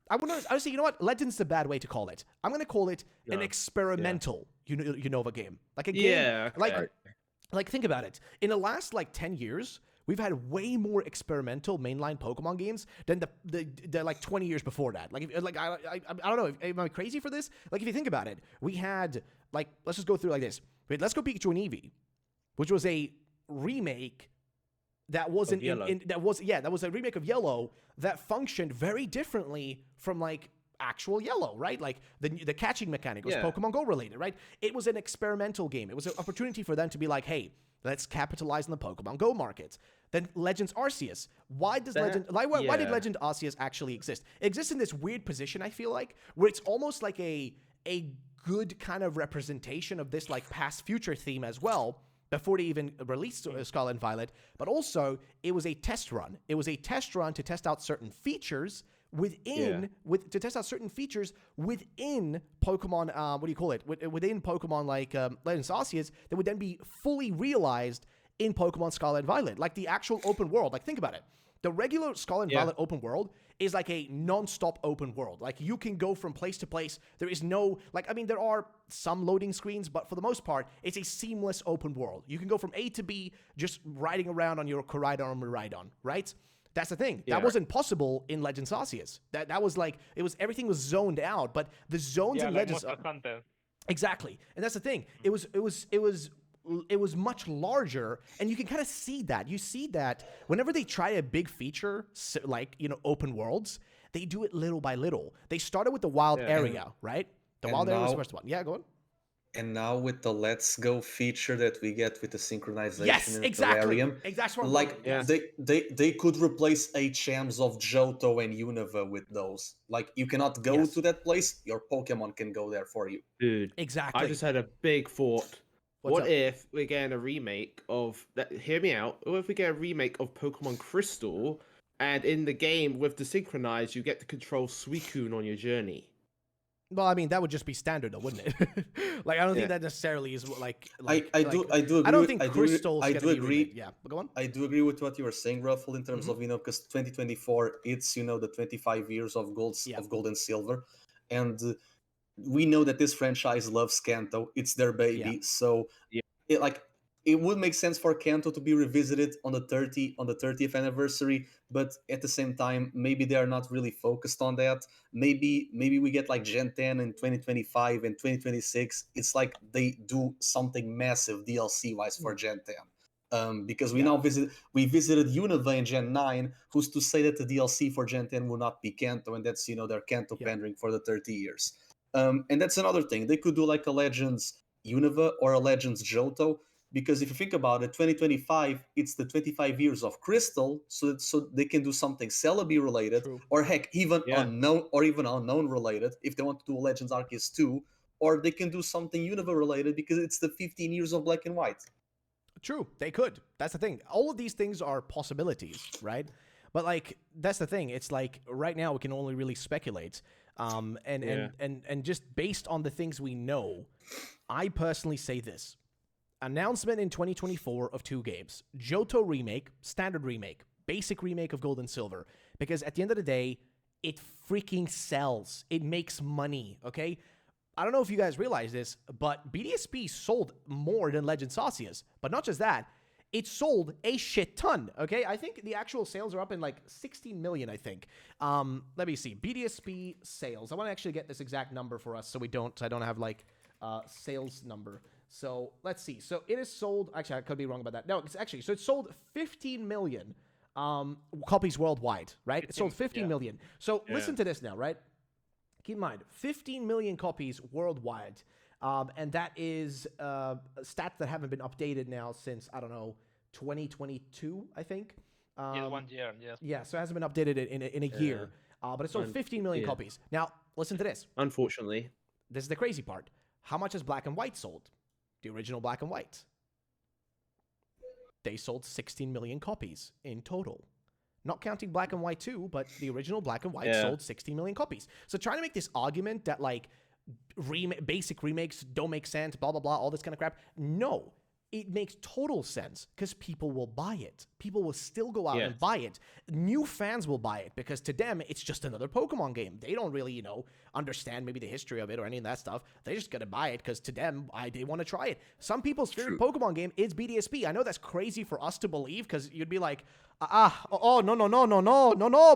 I would say, you know what? Legends is a bad way to call it. I'm going to call it an experimental UNOVA game. Like a game, like think about it. In the last like 10 years, we've had way more experimental mainline Pokemon games than the like 20 years before that. Like I don't know. Am I crazy for this? Like if you think about it, we had like, let's just go through like this. Wait, Let's Go Pikachu and Eevee, which was a remake that wasn't that was a remake of Yellow that functioned very differently from like actual Yellow, right? Like the catching mechanic was Pokemon Go related, right? It was an experimental game. It was an opportunity for them to be like, hey, let's capitalize on the Pokemon Go market. Then Legends Arceus. Why did Legend Arceus actually exist? It exists in this weird position, I feel like, where it's almost like a good kind of representation of this like past future theme as well before they even released Scarlet and Violet, but also it was a test run. It was a test run to test out certain features within Pokemon within Pokemon like Legends Arceus that would then be fully realized in Pokemon Scarlet and Violet, like the actual open world. Like think about it. The regular Scarlet and Violet open world is like a non-stop open world. Like you can go from place to place. There is no, like, I mean, there are some loading screens, but for the most part, it's a seamless open world. You can go from A to B just riding around on your Koraidon or Miraidon, right? That's the thing. That wasn't possible in Legends Arceus. That was like, everything was zoned out, but the zones in Legends... Exactly. And that's the thing. It was much larger, and you can kind of see that. You see that whenever they try a big feature, like, you know, open worlds, they do it little by little. They started with the wild area, right? The wild area was the first one. Yeah, go on. And now with the Let's Go feature that we get with the synchronization Yes, in exactly. Terrarium, Exactly. like Yeah. they could replace HMs of Johto and Unova with those. Like, you cannot go to that place, your Pokemon can go there for you. Dude, Exactly. I just had a big thought. What's What up? if we're getting a remake of that? Hear me out. What if we get a remake of Pokemon Crystal, and in the game with the synchronized, you get to control Suicune on your journey? Well, I mean, that would just be standard, though, wouldn't it? Like, I don't think that necessarily is I do agree. I don't think Crystal's going to be agree. remade. Yeah, but go on. I do agree with what you were saying, Ruffle, in terms of, you know, because 2024, it's, you know, the 25 years of gold and silver, and we know that this franchise loves Kanto. It's their baby, so it would make sense for Kanto to be revisited on the 30th anniversary. But at the same time, maybe they are not really focused on that. Maybe we get like Gen 10 in 2025 and 2026. It's like they do something massive DLC wise for Gen 10. Because we visited Unova in Gen 9, who's to say that the DLC for Gen 10 will not be Kanto, and that's, you know, their Kanto pandering for the 30 years. And that's another thing. They could do like a Legends Unova or a Legends Johto, because if you think about it, 2025, it's the 25 years of Crystal, so they can do something Celebi related, or heck, even unknown related, if they want to do a Legends Arceus 2, or they can do something Unova related because it's the 15 years of Black and White. True, they could. That's the thing. All of these things are possibilities, right? But like, that's the thing. It's like right now we can only really speculate. And just based on the things we know, I personally say this. Announcement in 2024 of 2 games. Johto remake, standard remake, basic remake of Gold and Silver. Because at the end of the day, it freaking sells. It makes money, okay? I don't know if you guys realize this, but BDSP sold more than Legends Arceus. But not just that, it sold a shit ton, okay? I think the actual sales are up in like 16 million, I think. Let me see. BDSP sales. I want to actually get this exact number for us so I don't have like sales number. So let's see. So it is sold. Actually, I could be wrong about that. No, it's actually, so it sold 15 million copies worldwide, right? It sold 15 million. So listen to this now, right? Keep in mind, 15 million copies worldwide. And that is stats that haven't been updated now since, I don't know, 2022, I think. 1 year, yes. Yeah, so it hasn't been updated in a year. But it sold 15 million copies. Now, listen to this. Unfortunately. This is the crazy part. How much has Black and White sold? The original Black and White. They sold 16 million copies in total. Not counting Black and White 2, but the original Black and White sold 16 million copies. So trying to make this argument that like basic remakes don't make sense, blah, blah, blah, all this kind of crap. No, it makes total sense because people will buy it. People will still go out and buy it. New fans will buy it because to them, it's just another Pokemon game. They don't really, you know, understand maybe the history of it or any of that stuff. They're just going to buy it because to them, they want to try it. Some people's favorite Pokemon game is BDSP. I know that's crazy for us to believe because you'd be like, no,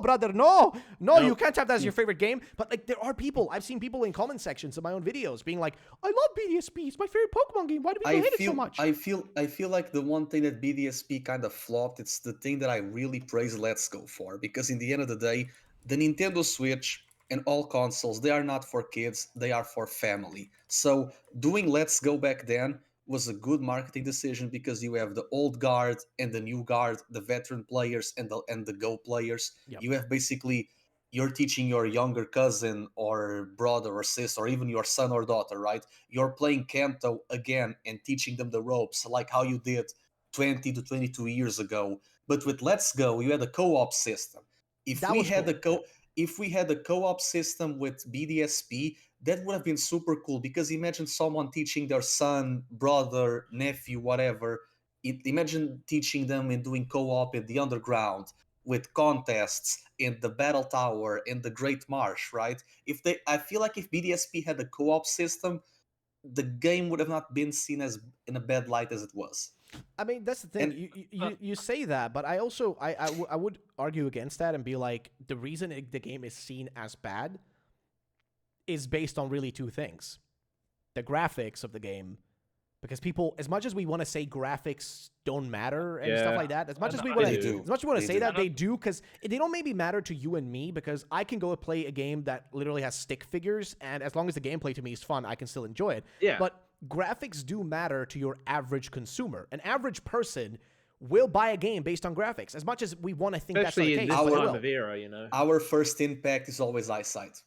brother, no, you can't have that as your favorite game. But like, there are people, I've seen people in comment sections of my own videos being like, I love BDSP, it's my favorite Pokemon game. Why do people hate it so much? I feel like the one thing that BDSP kind of flopped, it's the thing that I really praise Let's Go for, because in the end of the day, the Nintendo Switch and all consoles, they are not for kids, they are for family. So doing Let's Go back then was a good marketing decision because you have the old guard and the new guard, the veteran players and the Go players. You have basically, you're teaching your younger cousin or brother or sister or even your son or daughter, right? You're playing Kanto again and teaching them the ropes like how you did 20 to 22 years ago. But with Let's Go, you had a co-op system. If we had a co-op system with BDSP, that would have been super cool, because imagine someone teaching their son, brother, nephew, whatever. Imagine teaching them and doing co-op in the underground with contests in the battle tower in the Great Marsh, right? I feel like if BDSP had a co-op system, the game would have not been seen as in a bad light as it was. I mean, that's the thing. You say that, but I also I would argue against that and be like, the reason the game is seen as bad is based on really 2 things: the graphics of the game Because people, as much as we want to say graphics don't matter and stuff like that, as much as we no, want they to, do. as much as we want to They say do. that, they do, because they don't maybe matter to you and me, because I can go play a game that literally has stick figures, and as long as the gameplay to me is fun, I can still enjoy it. Yeah. But graphics do matter to your average consumer. An average person will buy a game based on graphics, as much as we want to think Especially that's in not this the case. But it time will. of era, you know. Our first impact is always eyesight.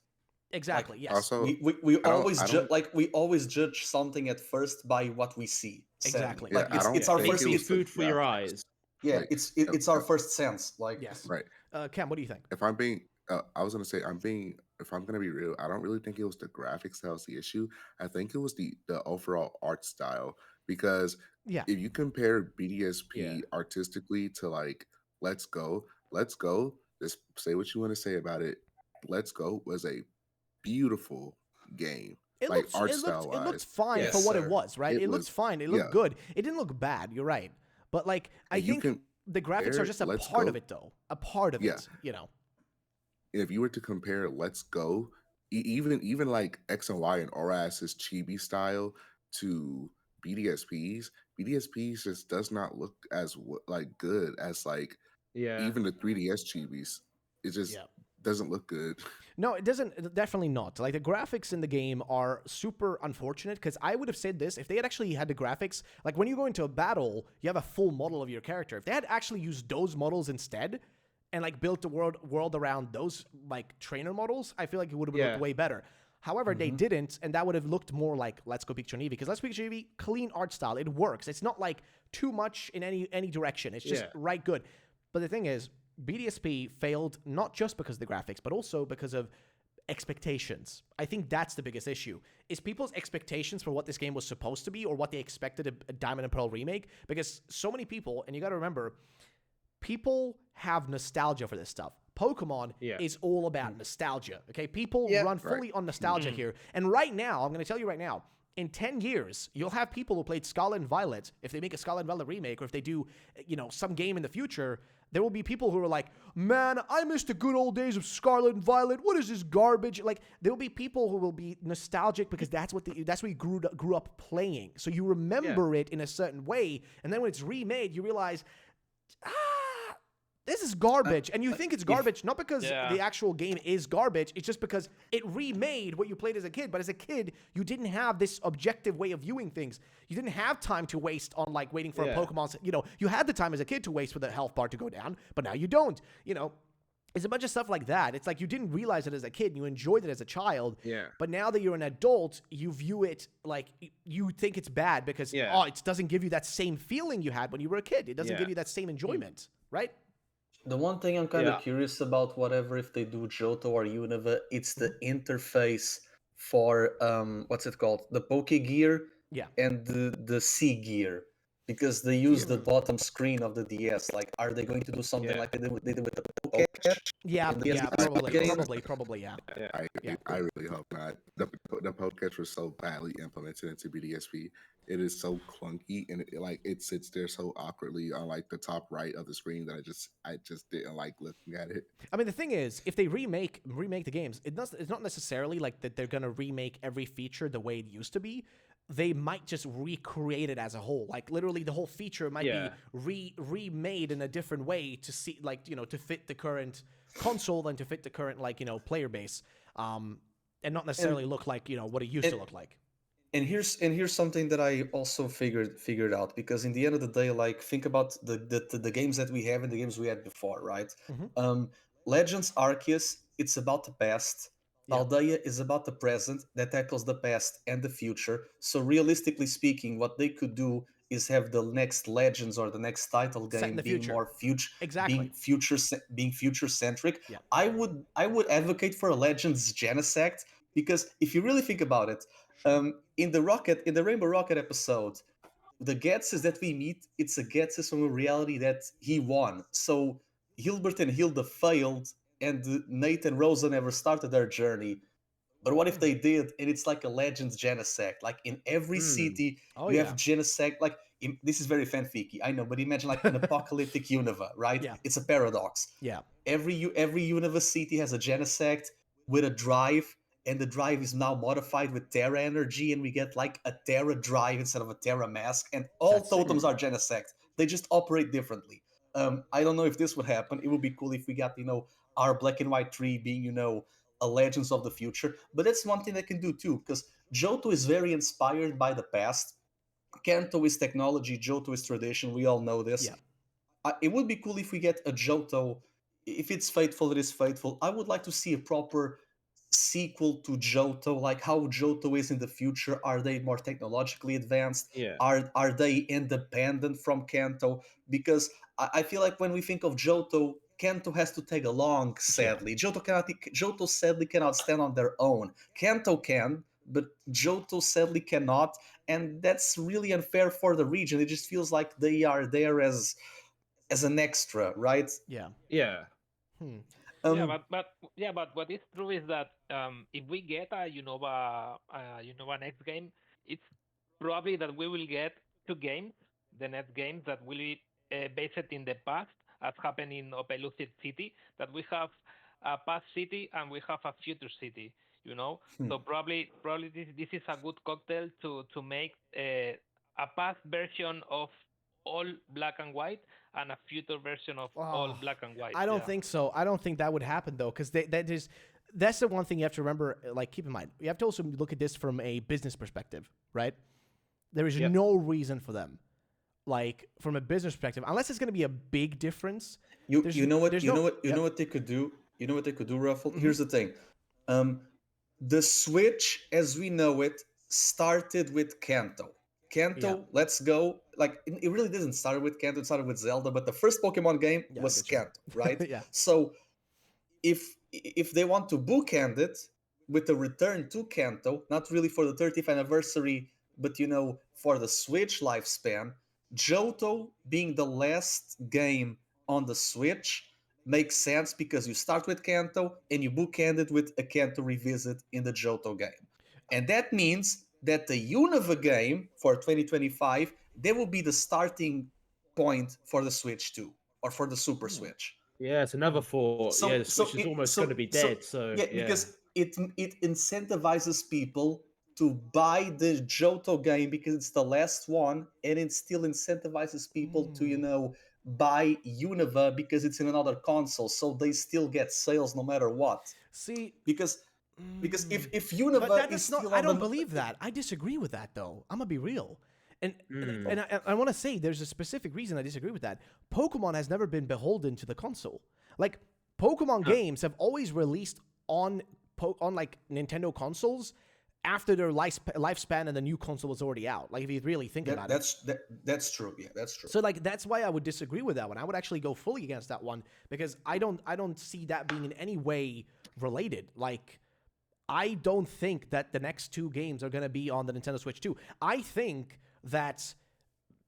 Exactly. Yes. Also, We I don't- always I don't- we always judge something at first by what we see. sadly. Exactly. Like Yeah, I don't it's our think first. it was It's, the food for your graphics. eyes. yeah, like, it's our first sense. Like Yes. Right. Cam, what do you think? If I'm being, I was gonna say, if I'm gonna be real, I don't really think it was the graphics that was the issue. I think it was the overall art style, because Yeah. if you compare BDSP Yeah. artistically to like Let's Go, just say what you want to say about it. Let's Go was a beautiful game. It Like, looked, art it looked, style it looked wise. fine Yes, for what it sir. was, right? It It looked was- fine. It looked yeah. good. It didn't look bad. You're right. But like, I You think can the graphics are compare just a Let's part Go- of it, though. A part of Yeah. it, you know. If you were to compare Let's Go, even like X and Y and Oras's chibi style to BDSPs just does not look as like good as like Yeah. even the 3DS chibis. It just Yeah. doesn't look good. No, it doesn't. Definitely not. Like, the graphics in the game are super unfortunate, because I would have said this if they had actually had the graphics. Like, when you go into a battle, you have a full model of your character. If they had actually used those models instead and like built the world around those like trainer models, I feel like it would have Yeah. looked way better. However, they didn't, and that would have looked more like Let's Go Picture Eevee, because Let's Go Picture Eevee, clean art style, it works. It's not like too much in any direction. It's just Yeah. right good. But the thing is, BDSP failed not just because of the graphics, but also because of expectations. I think that's the biggest issue, is people's expectations for what this game was supposed to be, or what they expected a Diamond and Pearl remake. Because so many people, and you got to remember, people have nostalgia for this stuff. Pokemon Yeah. is all about nostalgia. Okay, people Yeah. run fully on nostalgia here. And right now, I'm going to tell you right now, in 10 years, you'll have people who played Scarlet and Violet. If they make a Scarlet and Violet remake, or if they do, some game in the future, there will be people who are like, man, I miss the good old days of Scarlet and Violet. What is this garbage? Like, there will be people who will be nostalgic because that's what you grew up playing. So you remember it in a certain way, and then when it's remade, you realize, this is garbage. And you think it's garbage not because the actual game is garbage. It's just because it remade what you played as a kid. But as a kid, you didn't have this objective way of viewing things. You didn't have time to waste on like waiting for a Pokemon. You had the time as a kid to waste for the health bar to go down, but now you don't. It's a bunch of stuff like that. It's like you didn't realize it as a kid and you enjoyed it as a child. Yeah. But now that you're an adult, you view it like you think it's bad because it doesn't give you that same feeling you had when you were a kid. It doesn't give you that same enjoyment, right? the one thing I'm kind of curious about, whatever if they do Johto or UNOVA, it's the interface for what's it called, the Poke Gear and the C Gear, because they use the bottom screen of the DS. Like, are they going to do something like they did with the Poke Catch? Yeah, probably, yeah. I really hope not. The Poke Catch was so badly implemented into BDSP. It is so clunky, and it sits there so awkwardly on like the top right of the screen that I just didn't like looking at it. I mean, the thing is, if they remake the games, it's not necessarily like that they're gonna remake every feature the way it used to be. They might just recreate it as a whole. Like, literally, the whole feature might be remade in a different way to see, like, to fit the current console and to fit the current, like, player base, and not necessarily look like what it used to look like. And here's something that I also figured out, because in the end of the day, like, think about the games that we have and the games we had before, right? Legends Arceus, it's about the past. Paldea is about the present that tackles the past and the future. So realistically speaking, what they could do is have the next Legends or the next title game being more future, being future centric. I would advocate for a Legends Genesect, because if you really think about it, in the Rainbow Rocket episode, the Getses that we meet, it's a Getses from a reality that he won. So Hilbert and Hilda failed, and Nate and Rosa never started their journey. But what if they did, and it's like a Legends Genesect? Like, in every city, you have Genesect. Like, this is very fanficky, I know, but imagine like an apocalyptic Unova, right? It's a paradox. Every Unova city has a Genesect with a drive, and the drive is now modified with Terra energy, and we get like a Terra drive instead of a Terra mask, and all totems are Genesect. They just operate differently. I don't know if this would happen. It would be cool if we got, our black and white tree being, a Legends of the future. But that's one thing they can do too, because Johto is very inspired by the past. Kanto is technology, Johto is tradition. We all know this. Yeah. It would be cool if we get a Johto. If it's faithful, it is faithful. I would like to see a proper sequel to Johto, like how Johto is in the future. Are they more technologically advanced? Yeah. Are they independent from Kanto? Because I feel like when we think of Johto, Kanto has to tag along, sadly. Johto sadly cannot stand on their own. Kanto can, but Johto sadly cannot, and that's really unfair for the region. It just feels like they are there as an extra, right? Yeah. Yeah. But what is true is that if we get a Unova next game, it's probably that we will get 2 games, the next games that will be based in the past, as happened in Opelucid City, that we have a past city and we have a future city. So probably this is a good cocktail to make a past version of all black and white and a future version of all black and white. I don't think so. I don't think that would happen though, because that's the one thing you have to remember. Like, keep in mind, you have to also look at this from a business perspective, right? There is no reason for them, like from a business perspective, unless it's going to be a big difference. You know what they could do. You know what they could do, Ruffle. Here's the thing. The Switch, as we know it, started with Kanto. Let's go. Like, it really didn't start with Kanto, it started with Zelda, but the first Pokemon game was Kanto, right? So if they want to bookend it with a return to Kanto, not really for the 30th anniversary, but for the Switch lifespan, Johto being the last game on the Switch makes sense, because you start with Kanto and you bookend it with a Kanto revisit in the Johto game. And that means that the Unova game for 2025, that will be the starting point for the Switch 2, or for the Super Switch. Yeah, it's another thought. The Switch is almost going to be dead. Because it incentivizes people to buy the Johto game because it's the last one, and it still incentivizes people to, buy Unova because it's in another console, so they still get sales no matter what. See, because if Unova is still I don't believe that. I disagree with that, though. I'm gonna be real. And I want to say there's a specific reason I disagree with that. Pokemon has never been beholden to the console. Like, Pokemon games have always released on like Nintendo consoles after their lifespan and the new console was already out. Like, if you really think about it. That's true. Yeah, that's true. So, like, that's why I would disagree with that one. I would actually go fully against that one, because I don't see that being in any way related. Like, I don't think that the next 2 games are going to be on the Nintendo Switch 2. I think that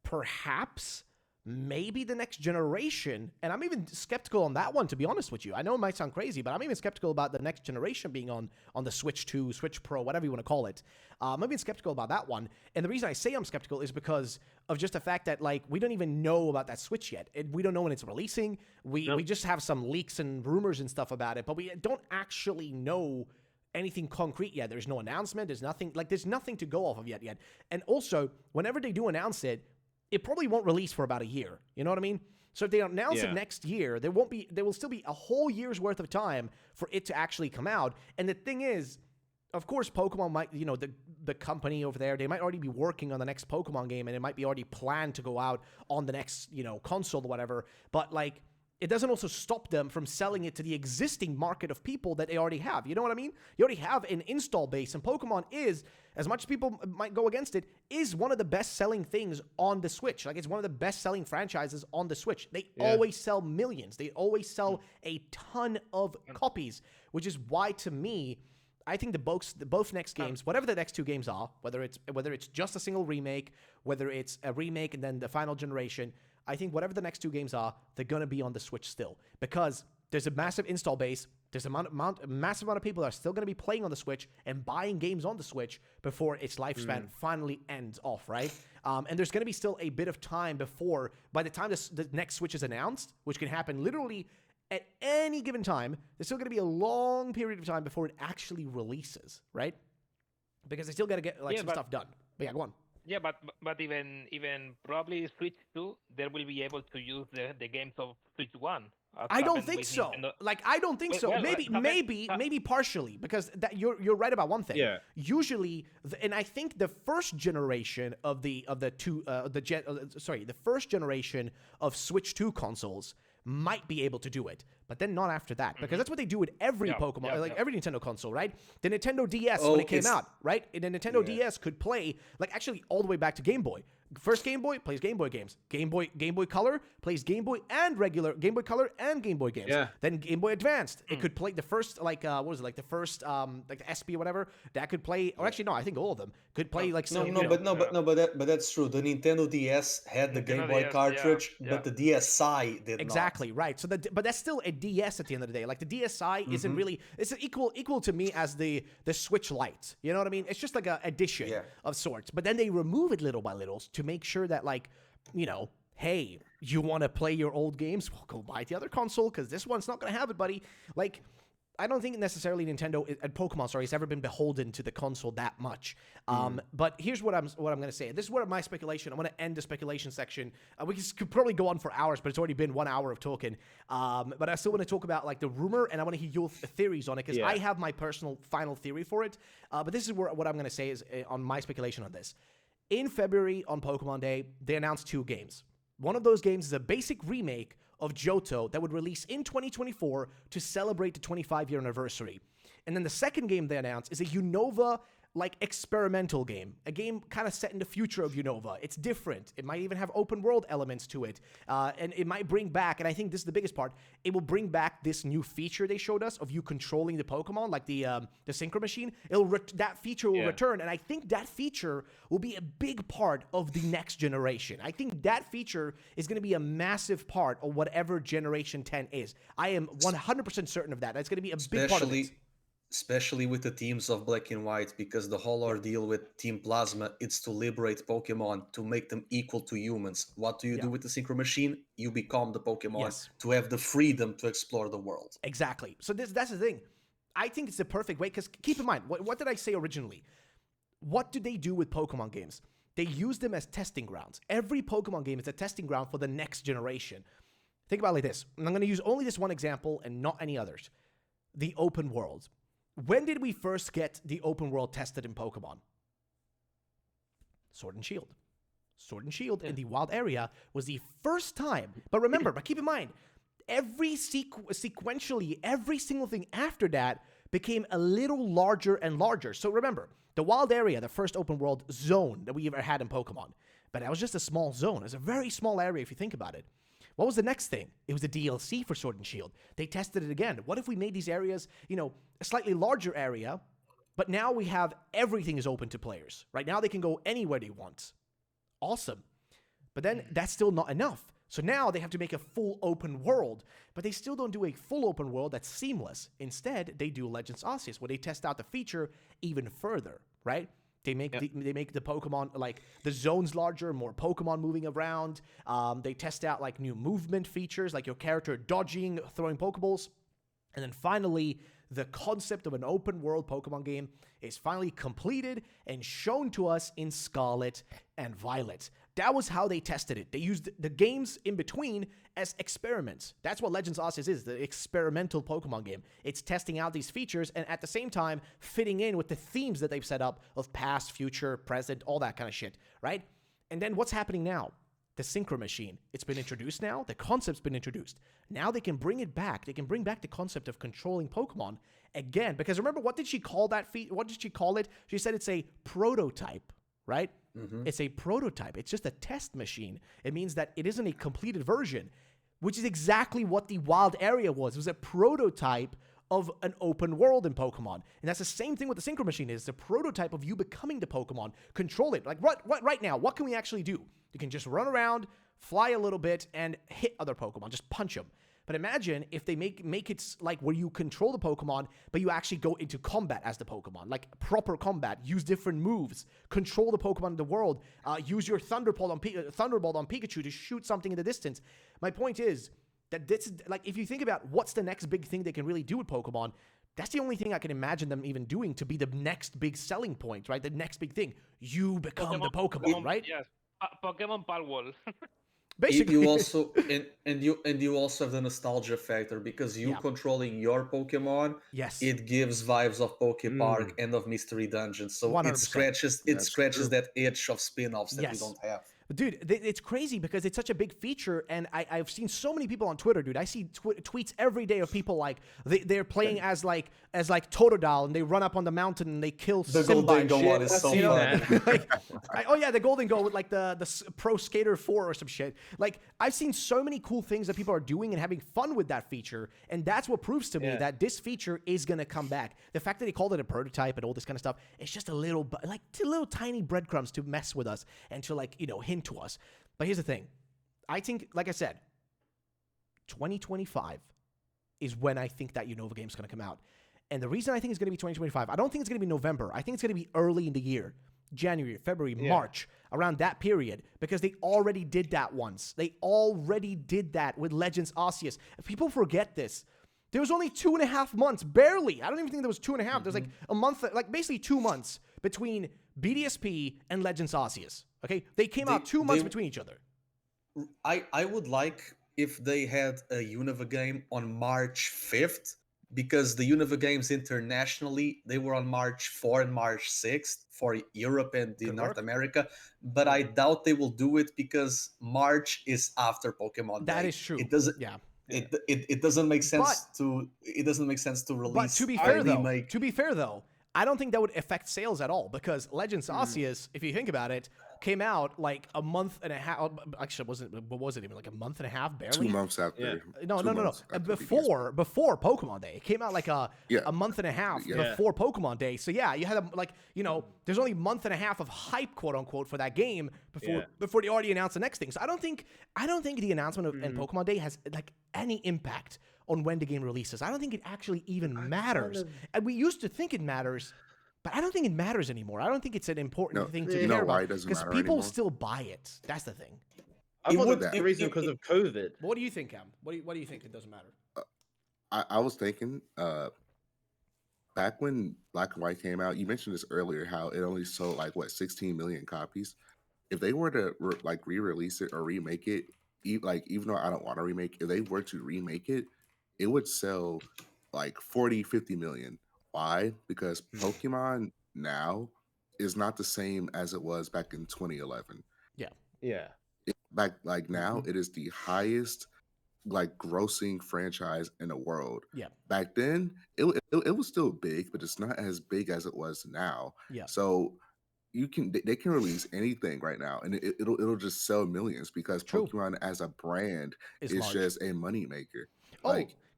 perhaps maybe the next generation, and I'm even skeptical on that one, to be honest with you. I know it might sound crazy, but I'm even skeptical about the next generation being on the Switch 2, Switch Pro, whatever you want to call it. I'm even skeptical about that one. And the reason I say I'm skeptical is because of just the fact that, like, we don't even know about that Switch yet. We don't know when it's releasing. We just have some leaks and rumors and stuff about it, but we don't actually know anything concrete yet. There's no announcement. There's nothing to go off of yet. And also, whenever they do announce it, it probably won't release for about a year. You know what I mean? So if they announce it next year, there will still be a whole year's worth of time for it to actually come out. And the thing is, of course, Pokemon might, the company over there, they might already be working on the next Pokemon game, and it might be already planned to go out on the next, console or whatever. But, like, it doesn't also stop them from selling it to the existing market of people that they already have. You know what I mean? You already have an install base, and Pokemon is, as much as people might go against it, is one of the best-selling things on the Switch. Like, it's one of the best-selling franchises on the Switch. They always sell millions. They always sell a ton of copies, which is why, to me, I think the both next games, whatever the next 2 games are, whether it's just a single remake, whether it's a remake and then the final generation, I think whatever the next 2 games are, they're going to be on the Switch still, because there's a massive install base. There's a massive amount of people that are still going to be playing on the Switch and buying games on the Switch before its lifespan finally ends off, right? And there's going to be still a bit of time before, by the time the next Switch is announced, which can happen literally at any given time, there's still going to be a long period of time before it actually releases, right? Because they still got to get some stuff done. But yeah, go on. Yeah, but even probably Switch 2, they will be able to use the games of Switch 1. I don't think so. I don't think so. Maybe partially, because you're right about one thing. Yeah. Usually, and I think the first generation of the first generation of Switch 2 consoles might be able to do it, but then not after that, because that's what they do with every Pokemon, every Nintendo console, right? The Nintendo DS, when it came out, right? And the Nintendo DS could play, actually all the way back to Game Boy. First Game Boy plays Game Boy games. Game Boy Color plays Game Boy and regular Game Boy Color and Game Boy games. Yeah. Then Game Boy Advanced, it could play the first, the first, the SP or whatever, that could play, or actually, no, I think all of them could play, but that's true. The Nintendo DS had the Game Boy cartridge, but the DSi did not. Exactly, right. So, but that's still a DS at the end of the day. Like, the DSi isn't really, it's equal to me as the Switch Lite. You know what I mean? It's just like a addition of sorts. But then they remove it little by little to make sure that, hey, you want to play your old games? Well, go buy the other console, because this one's not going to have it, buddy. I don't think necessarily Nintendo and Pokemon, has ever been beholden to the console that much. But here's what I'm going to say. This is what my speculation. I'm going to end the speculation section. We could probably go on for hours, but it's already been 1 hour of talking. But I still want to talk about the rumor, and I want to hear your theories on it, because I have my personal final theory for it. But this is what I'm going to say is on my speculation on this. In February on Pokemon Day, they announced 2 games. One of those games is a basic remake of Johto that would release in 2024 to celebrate the 25-year anniversary. And then the second game they announced is a UNOVA experimental game, a game kind of set in the future of UNOVA. It's different. It might even have open world elements to it, and it might bring back, and I think this is the biggest part, it will bring back this new feature they showed us of you controlling the Pokemon, like the Synchro Machine. That feature will return, and I think that feature will be a big part of the next generation. I think that feature is going to be a massive part of whatever Generation 10 is. I am 100% certain of that. That's going to be a big part of it. Especially with the teams of Black and White, because the whole ordeal with Team Plasma, it's to liberate Pokemon, to make them equal to humans. What do you do with the Synchro Machine? You become the Pokemon to have the freedom to explore the world. Exactly. So that's the thing. I think it's the perfect way, because keep in mind, what did I say originally? What do they do with Pokemon games? They use them as testing grounds. Every Pokemon game is a testing ground for the next generation. Think about it like this. And I'm going to use only this one example and not any others. The open world. When did we first get the open world tested in Pokemon? Sword and Shield. Sword and Shield in the wild area was the first time. But remember, keep in mind, sequentially, every single thing after that became a little larger and larger. So remember, the wild area, the first open world zone that we ever had in Pokemon, but that was just a small zone. It was a very small area if you think about it. What was the next thing? It was the DLC for Sword and Shield. They tested it again. What if we made these areas, a slightly larger area, but now we have everything is open to players. Right now they can go anywhere they want. Awesome. But then that's still not enough. So now they have to make a full open world, but they still don't do a full open world that's seamless. Instead, they do Legends Arceus, where they test out the feature even further, right? They make the Pokemon, the zones larger, more Pokemon moving around. They test out new movement features, like your character dodging, throwing Pokeballs. And then finally, the concept of an open world Pokemon game is finally completed and shown to us in Scarlet and Violet. That was how they tested it. They used the games in between as experiments. That's what Legends Arceus is, the experimental Pokemon game. It's testing out these features and at the same time fitting in with the themes that they've set up of past, future, present, all that kind of shit, right? And then what's happening now? The Synchro Machine. It's been introduced now. The concept's been introduced. Now they can bring it back. They can bring back the concept of controlling Pokemon again. Because remember, what did she call that feat? What did she call it? She said it's a prototype, right? It's a prototype. It's just a test machine. It means that it isn't a completed version, which is exactly what the wild area was. It was a prototype of an open world in Pokemon. And that's the same thing with the Synchro Machine is. It's a prototype of you becoming the Pokemon. Control it. Right now, what can we actually do? You can just run around, fly a little bit, and hit other Pokemon. Just punch them. But imagine if they make it where you control the Pokemon, but you actually go into combat as the Pokemon, proper combat, use different moves, control the Pokemon in the world, use your Thunderbolt on Pikachu to shoot something in the distance. My point is, That this, like, if you think about what's the next big thing they can really do with Pokemon, that's the only thing I can imagine them even doing to be the next big selling point, right? The next big thing. You become the Pokemon, right? Yes. Pokemon Palworld. Basically. You also and you also have the nostalgia factor because you controlling your Pokemon, yes, it gives vibes of Pokepark and of Mystery Dungeon. So 100%. it scratches that itch of spin-offs that we don't have. Dude, it's crazy because it's such a big feature, and I've seen so many people on Twitter, dude. I see tweets every day of people like they're playing as like Totodile, and they run up on the mountain and they kill the Simba and Golden shit. one is so fun. Like, oh yeah, the Golden Go with like the Pro Skater 4 or some shit. Like, I've seen so many cool things that people are doing and having fun with that feature, and that's what proves to me that this feature is gonna come back. The fact that they called it a prototype and all this kind of stuff, it's just a little tiny breadcrumbs to mess with us and to, like, hint to us. But here's the thing. I think, like I said, 2025 is when I think that Unova game is going to come out. And the reason I think it's going to be 2025, I don't think it's going to be November. I think it's going to be early in the year. January, February, March, around that period, because they already did that once. They already did that with Legends Arceus. If people forget this, there was only 2.5 months, barely. I don't even think there was 2.5. There's like a month, like basically 2 months between BDSP and Legends Arceus. Okay? They came out 2 months between each other. I would like if they had a Unova game on March 5th, because the Unova games internationally, they were on March 4 and March 6th for Europe and North America. But I doubt they will do it because March is after Pokemon Day. That is true. It doesn't. Yeah. It doesn't make sense to release. But to be fair though, I don't think that would affect sales at all, because Legends Arceus, if you think about it, came out like a month and a half. Actually, what was it even, like a month and a half, barely? 2 months after. No. Before Pokemon Day, it came out like a month and a half before Pokemon Day. So yeah, you had there's only a month and a half of hype, quote unquote, for that game before they already announced the next thing. So I don't think the announcement of in Pokemon Day has like any impact on when the game releases. I don't think it actually even matters. And we used to think it matters, but I don't think it matters anymore. I don't think it's an important thing to care about, because people still buy it. That's the thing. I thought that's the reason because of COVID. What do you think, Cam? What do you think it doesn't matter? I was thinking, back when Black and White came out, you mentioned this earlier, how it only sold like 16 million copies. If they were to re-release it or remake it, even though I don't want to remake, if they were to remake it, it would sell like 40, 50 million. Why? Because Pokemon now is not the same as it was back in 2011. Yeah. Now, it is the highest grossing franchise in the world. Yeah. Back then, it was still big, but it's not as big as it was now. Yeah. So they can release anything right now, and it'll just sell millions, because Pokemon as a brand is just a moneymaker.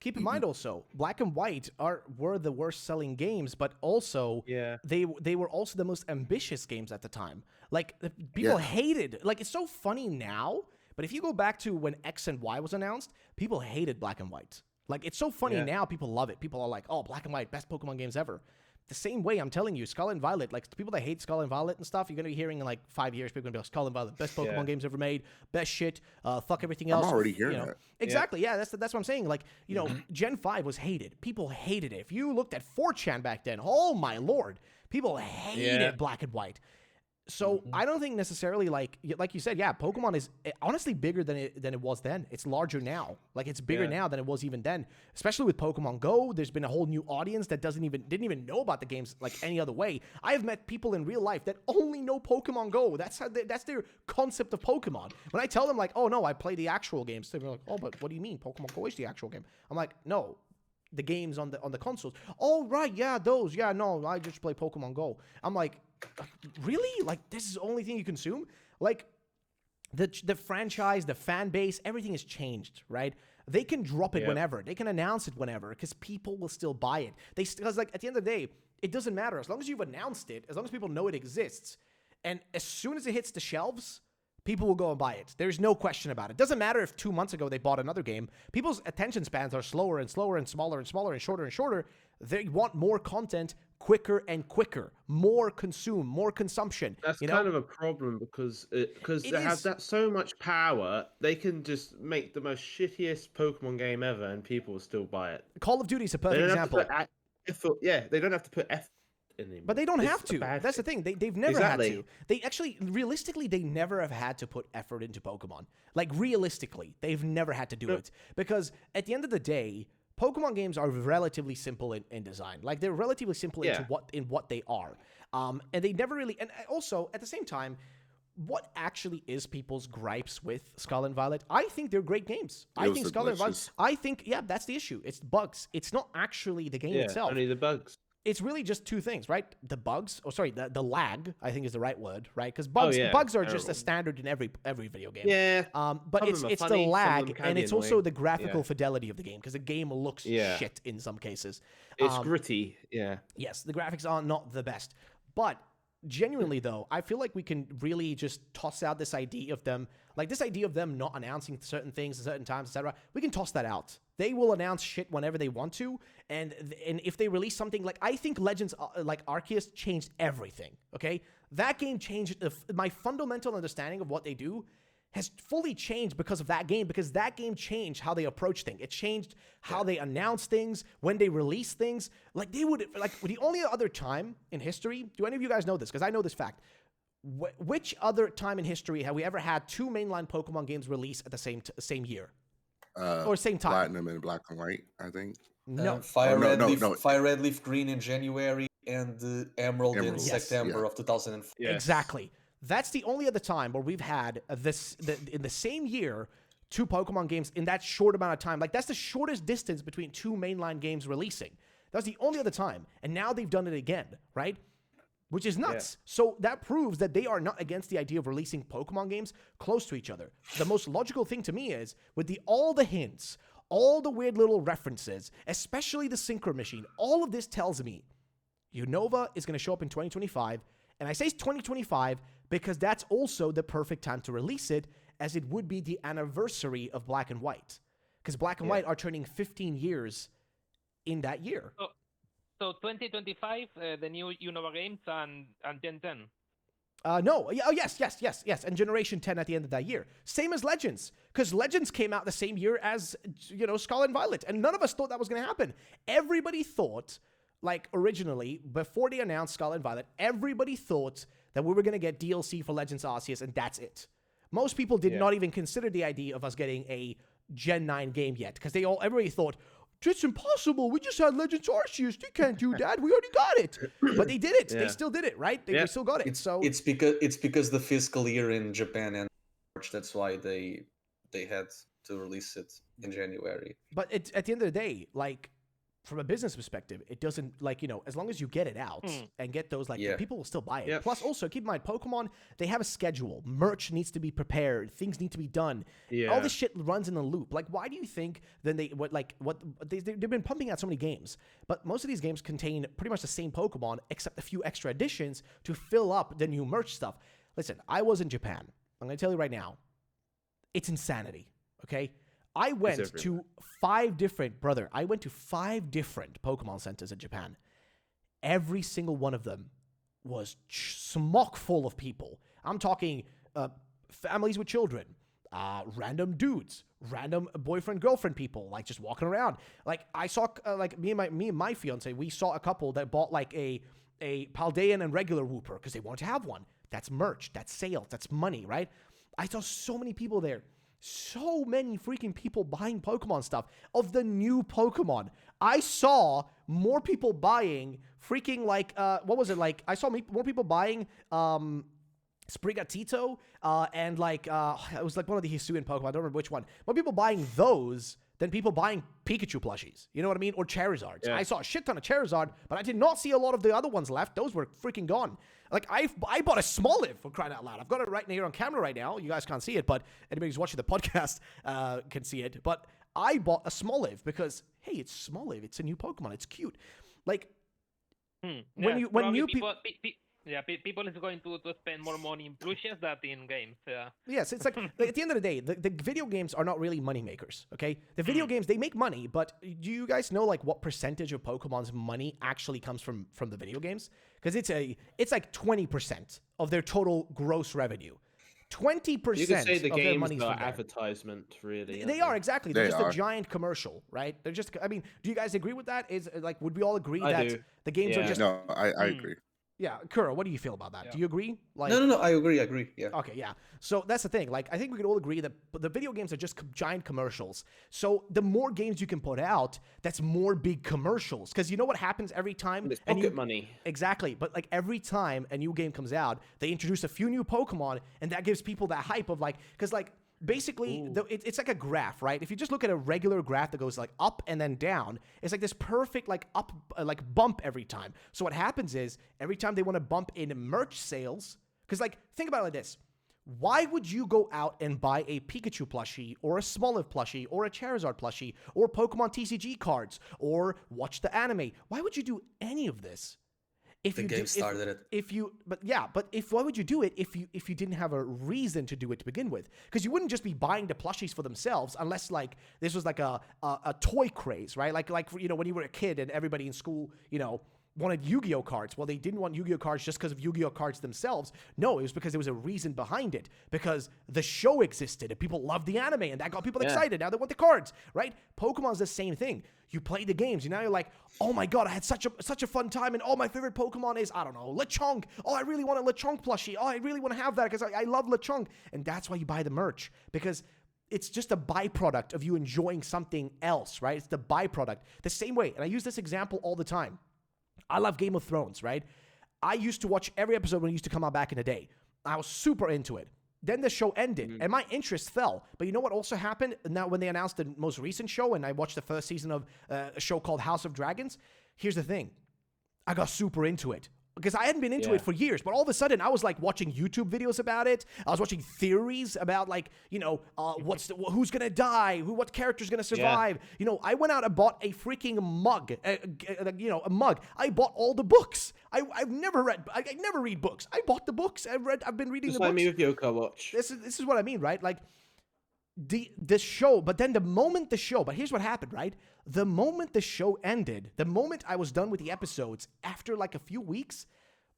Keep in mind also, Black and White were the worst selling games, but also they were also the most ambitious games at the time. Like, people hated, like, it's so funny now, but if you go back to when X and Y was announced, people hated Black and White. Like, it's so funny now, people love it. People are like, oh, Black and White, best Pokemon games ever. The same way, I'm telling you, Scarlet and Violet, like, the people that hate Scarlet and Violet and stuff, you're going to be hearing in like 5 years, people are going to be like, Scarlet and Violet, best Pokemon games ever made, best shit, fuck everything else. I'm already hearing that. Exactly, that's what I'm saying. Like, Gen 5 was hated. People hated it. If you looked at 4chan back then, oh my lord, people hated Black and White. So I don't think necessarily, like you said, Pokemon is honestly bigger than it was then. It's larger now. Like, it's bigger now than it was even then. Especially with Pokemon Go, there's been a whole new audience that didn't even know about the games like any other way. I have met people in real life that only know Pokemon Go. That's their concept of Pokemon. When I tell them, like, oh no, I play the actual games, they're like, oh, but what do you mean? Pokemon Go is the actual game. I'm like, no. The games on the consoles. Oh right, those. No, I just play Pokemon Go. I'm like, really? Like, this is the only thing you consume? Like, the franchise, the fan base, everything has changed, right? They can drop it whenever. They can announce it whenever, because people will still buy it. Because like, at the end of the day, it doesn't matter. As long as you've announced it, as long as people know it exists, and as soon as it hits the shelves, people will go and buy it. There's no question about it. Doesn't matter if 2 months ago they bought another game. People's attention spans are slower and slower and smaller and smaller and shorter and shorter. They want more content quicker and quicker, more consumption. That's you kind know? of a problem because It they have is. that so much power, they can just make the most shittiest Pokemon game ever, and people will still buy it. Call of Duty is a They perfect don't example. have to put effort. Yeah, they don't have to put effort in anymore. But they don't It's have a to. bad That's the thing. thing. They've never Exactly. had to. They actually, realistically, they never have had to put effort into Pokemon. Like, realistically, they've never had to do it. Because at the end of the day, Pokemon games are relatively simple in design. Like, they're relatively simple Yeah. in what they are. And they never really... And also, at the same time, what actually is people's gripes with Scarlet and Violet? I think they're great games. It I was think the Scarlet and Violet... glitches. I think, yeah, that's the issue. It's bugs. It's not actually the game Yeah, itself. only the bugs. It's really just two things, right? The bugs, the lag, I think is the right word, right? Because bugs yeah, bugs are just terrible. a standard in every video game. Yeah, But some it's of them are the funny, some of lag, them can and be it's also annoying. the graphical Yeah. fidelity of the game, because the game looks Yeah. shit in some cases. It's gritty. Yeah. Yes, the graphics are not the best. But genuinely, though, I feel like we can really just toss out this idea of them, not announcing certain things at certain times, etc. We can toss that out. They will announce shit whenever they want to, and if they release something, like, I think Legends, like Arceus, changed everything, okay? That game changed, my fundamental understanding of what they do has fully changed because of that game, because that game changed how they approach things. It changed how they announce things, when they release things. Like, the only other time in history, do any of you guys know this? Because I know this fact. Which other time in history have we ever had two mainline Pokemon games release at the same year? Or same time? Platinum and Black and White, I think. No. Fire no, Red no, Leaf, no. Fire Red Leaf Green in January, and Emerald in Emerald. Yes. September Yeah. of 2004. Yes. Exactly. That's the only other time where we've had in the same year, two Pokemon games in that short amount of time. Like, that's the shortest distance between two mainline games releasing. That's the only other time. And now they've done it again, right? Which is nuts. Yeah. So that proves that they are not against the idea of releasing Pokemon games close to each other. The most logical thing to me is, with all the hints, all the weird little references, especially the Synchro Machine, all of this tells me Unova is going to show up in 2025. And I say 2025 because that's also the perfect time to release it, as it would be the anniversary of Black and White. Because Black and White are turning 15 years in that year. So 2025, the new UNOVA games and Gen 10. No. Oh, yes. And Generation 10 at the end of that year. Same as Legends. Because Legends came out the same year as, Scarlet and Violet. And none of us thought that was going to happen. Everybody thought, like, originally, before they announced Scarlet and Violet, everybody thought that we were going to get DLC for Legends Arceus, and that's it. Most people did not even consider the idea of us getting a Gen 9 game yet. Because everybody thought, it's impossible. We just had Legends Arceus. They can't do that. We already got it. But they did it. Yeah. They still did it, right? We still got it. It's because the fiscal year in Japan and March. That's why they had to release it in January. But at the end of the day, like, from a business perspective, it doesn't, like, as long as you get it out and get those, like, people will still buy it. Yep. Plus, also, keep in mind, Pokemon, they have a schedule. Merch needs to be prepared. Things need to be done. Yeah. All this shit runs in a loop. Like, why do you think then they've been pumping out so many games, but most of these games contain pretty much the same Pokemon, except a few extra additions to fill up the new merch stuff. Listen, I was in Japan. I'm going to tell you right now, it's insanity, okay? I went to 5 different Pokemon centers in Japan. Every single one of them was smock full of people. I'm talking families with children, random dudes, random boyfriend, girlfriend people, like, just walking around. Like, I saw, like, me and my fiance, we saw a couple that bought, like, a Paldean and regular Wooper because they wanted to have one. That's merch, that's sales, that's money, right? I saw so many people there. So many freaking people buying Pokemon stuff of the new Pokemon. I saw more people buying freaking, like, what was it? Like, I saw more people buying Sprigatito and, like, it was like one of the Hisuian Pokemon. I don't remember which one. More people buying those than people buying Pikachu plushies. You know what I mean? Or Charizards. Yeah. I saw a shit ton of Charizard, but I did not see a lot of the other ones left. Those were freaking gone. Like, I bought a Smoliv, for crying out loud. I've got it right here on camera right now. You guys can't see it, but anybody who's watching the podcast can see it. But I bought a Smoliv because, hey, it's Smoliv. It's a new Pokemon. It's cute. Like, when new people... Yeah, people is going to spend more money in plushes than in games. Yeah. Yes, it's like at the end of the day, the video games are not really money makers. Okay, the video games, they make money, but do you guys know like what percentage of Pokemon's money actually comes from the video games? Because it's like 20% of their total gross revenue. 20% You could say the of their games money's are from there. advertisement, really. They are, exactly. They're They just a are. giant commercial, right? They're just. I mean, do you guys agree with that? Is like, would we all agree I that do. the games are Yeah. just? No, I agree. Yeah, Kuro, what do you feel about that? Yeah. Do you agree? Like, No, I agree. Yeah. okay, yeah. So that's the thing. Like, I think we could all agree that the video games are just giant commercials. So the more games you can put out, that's more big commercials. Because you know what happens every time? It's pocket money. Exactly. But like every time a new game comes out, they introduce a few new Pokemon, and that gives people that hype of like, because like basically it's like a graph, right? If you just look at a regular graph that goes like up and then down, it's like this perfect like up like bump every time. So what happens is every time they want to bump in merch sales, because like think about it like this. Why would you go out and buy a Pikachu plushie or a Smoliv plushie or a Charizard plushie or Pokemon TCG cards or watch the anime? Why would you do any of this? If The you game started it. Why would you do it if you didn't have a reason to do it to begin with? Because you wouldn't just be buying the plushies for themselves unless like this was like a toy craze, right? Like you know when you were a kid and everybody in school, you know, wanted Yu-Gi-Oh cards. Well, they didn't want Yu-Gi-Oh cards just because of Yu-Gi-Oh cards themselves. No, it was because there was a reason behind it. Because the show existed and people loved the anime and that got people excited. Now they want the cards, right? Pokemon's the same thing. You play the games, and now you're like, oh my god, I had such a fun time, and my favorite Pokemon is, I don't know, Lechonk. Oh, I really want a Lechonk plushie. Oh, I really want to have that because I love Lechonk. And that's why you buy the merch, because it's just a byproduct of you enjoying something else, right? It's the byproduct. The same way, and I use this example all the time. I love Game of Thrones, right? I used to watch every episode when it used to come out back in the day. I was super into it. Then the show ended, and my interest fell. But you know what also happened? Now, when they announced the most recent show, and I watched the first season of a show called House of Dragons, here's the thing. I got super into it. Because I hadn't been into it for years, but all of a sudden I was like watching YouTube videos about it. I was watching theories about like, you know, who's gonna die, what character's gonna survive. Yeah. You know, I went out and bought a freaking mug, a mug. I bought all the books. I've never read. I never read books. I bought the books. I've been reading Just the like books. me with Yoko Watch. This is what I mean, right? Like the show, but then but here's what happened, right? The moment the show ended, the moment I was done with the episodes, after like a few weeks,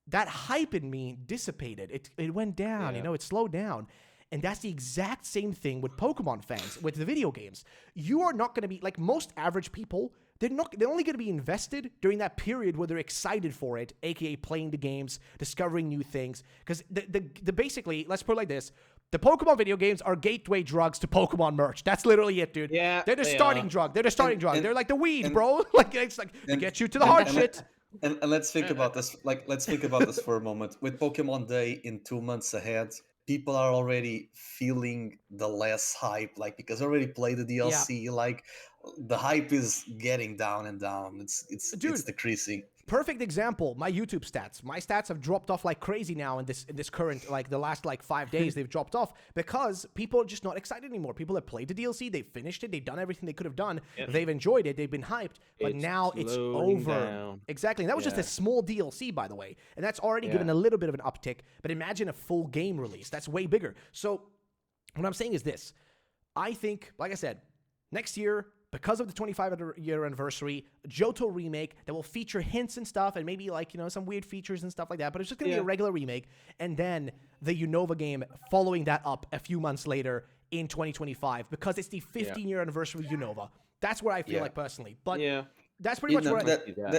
that hype in me dissipated. It went down, you know, it slowed down. And that's the exact same thing with Pokemon fans, with the video games. You are not going to be, like most average people, they're only going to be invested during that period where they're excited for it, aka playing the games, discovering new things. Because the basically, let's put it like this, the Pokemon video games are gateway drugs to Pokemon merch. That's literally it, dude. Yeah, they're the starting drug. They're the starting drug. They're like the weed, bro. Like it's like to get you to the hard shit. And let's think about this. Like, let's think about this for a moment. With Pokemon Day in 2 months ahead, people are already feeling the less hype, like because they already played the DLC. Like, the hype is getting down and down. It's decreasing. Perfect example, my YouTube stats. My stats have dropped off like crazy now in this current, like the last like 5 days they've dropped off because people are just not excited anymore. People have played the DLC, they've finished it, they've done everything they could have done, they've enjoyed it, they've been hyped, but now it's over. Down. Exactly, and that was just a small DLC, by the way, and that's already given a little bit of an uptick, but imagine a full game release. That's way bigger. So what I'm saying is this. I think, like I said, next year, because of the 25-year anniversary, Johto remake that will feature hints and stuff and maybe like, you know, some weird features and stuff like that, but it's just going to be a regular remake. And then the UNOVA game following that up a few months later in 2025 because it's the 15-year anniversary of UNOVA. That's what I feel like personally. But that's pretty much what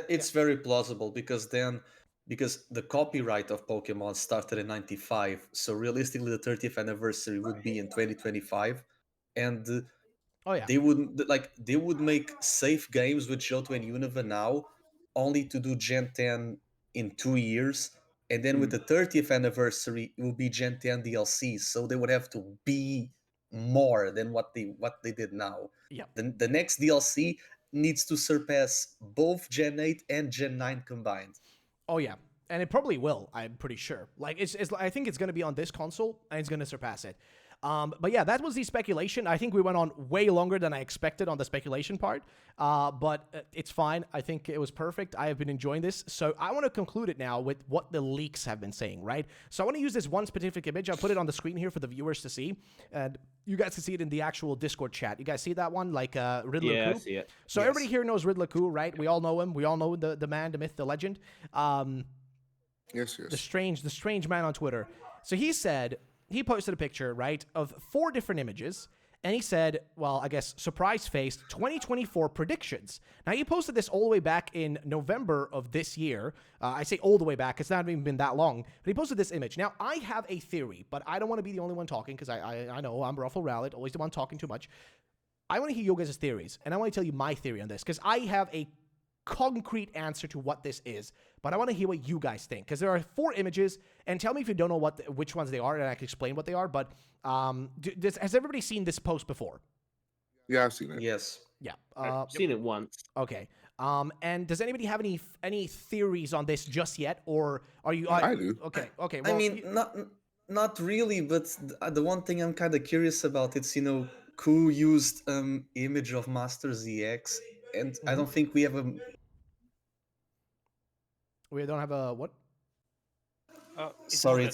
it's very plausible because the copyright of Pokemon started in 95. So realistically, the 30th anniversary would be in 2025. And they would make safe games with Johto and Unova now, only to do Gen 10 in 2 years, and then with the 30th anniversary, it will be Gen 10 DLC. So they would have to be more than what they did now. Yeah. The next DLC needs to surpass both Gen 8 and Gen 9 combined. Oh yeah, and it probably will. I'm pretty sure. Like I think it's going to be on this console, and it's going to surpass it. But yeah, that was the speculation. I think we went on way longer than I expected on the speculation part. But it's fine. I think it was perfect. I have been enjoying this. So I want to conclude it now with what the leaks have been saying, right? So I want to use this one specific image. I'll put it on the screen here for the viewers to see. And you guys can see it in the actual Discord chat. You guys see that one? Like Riddler Yeah, Coup? I see it. So everybody here knows Riddler Coup, right? We all know him. We all know the man, the myth, the legend. Yes. The strange man on Twitter. So he posted a picture, right, of 4 different images, and he said, well, I guess, surprise-faced 2024 predictions. Now, he posted this all the way back in November of this year. I say all the way back, it's not even been that long, but he posted this image. Now, I have a theory, but I don't want to be the only one talking, because I know I'm RuffledRowlit, always the one talking too much. I want to hear your guys' theories, and I want to tell you my theory on this, because I have a concrete answer to what this is, but I want to hear what you guys think, because there are 4 images, and tell me if you don't know which ones they are, and I can explain what they are. But has everybody seen this post before? Yeah, I've seen it. Yes. Yeah, I've seen it once. okay. And does anybody have any theories on this just yet, or are you? I do. Okay. Well, I mean, not really, but the one thing I'm kind of curious about, it's, Ku used image of Master ZX, and I don't think we have a... We don't have a what? Sorry,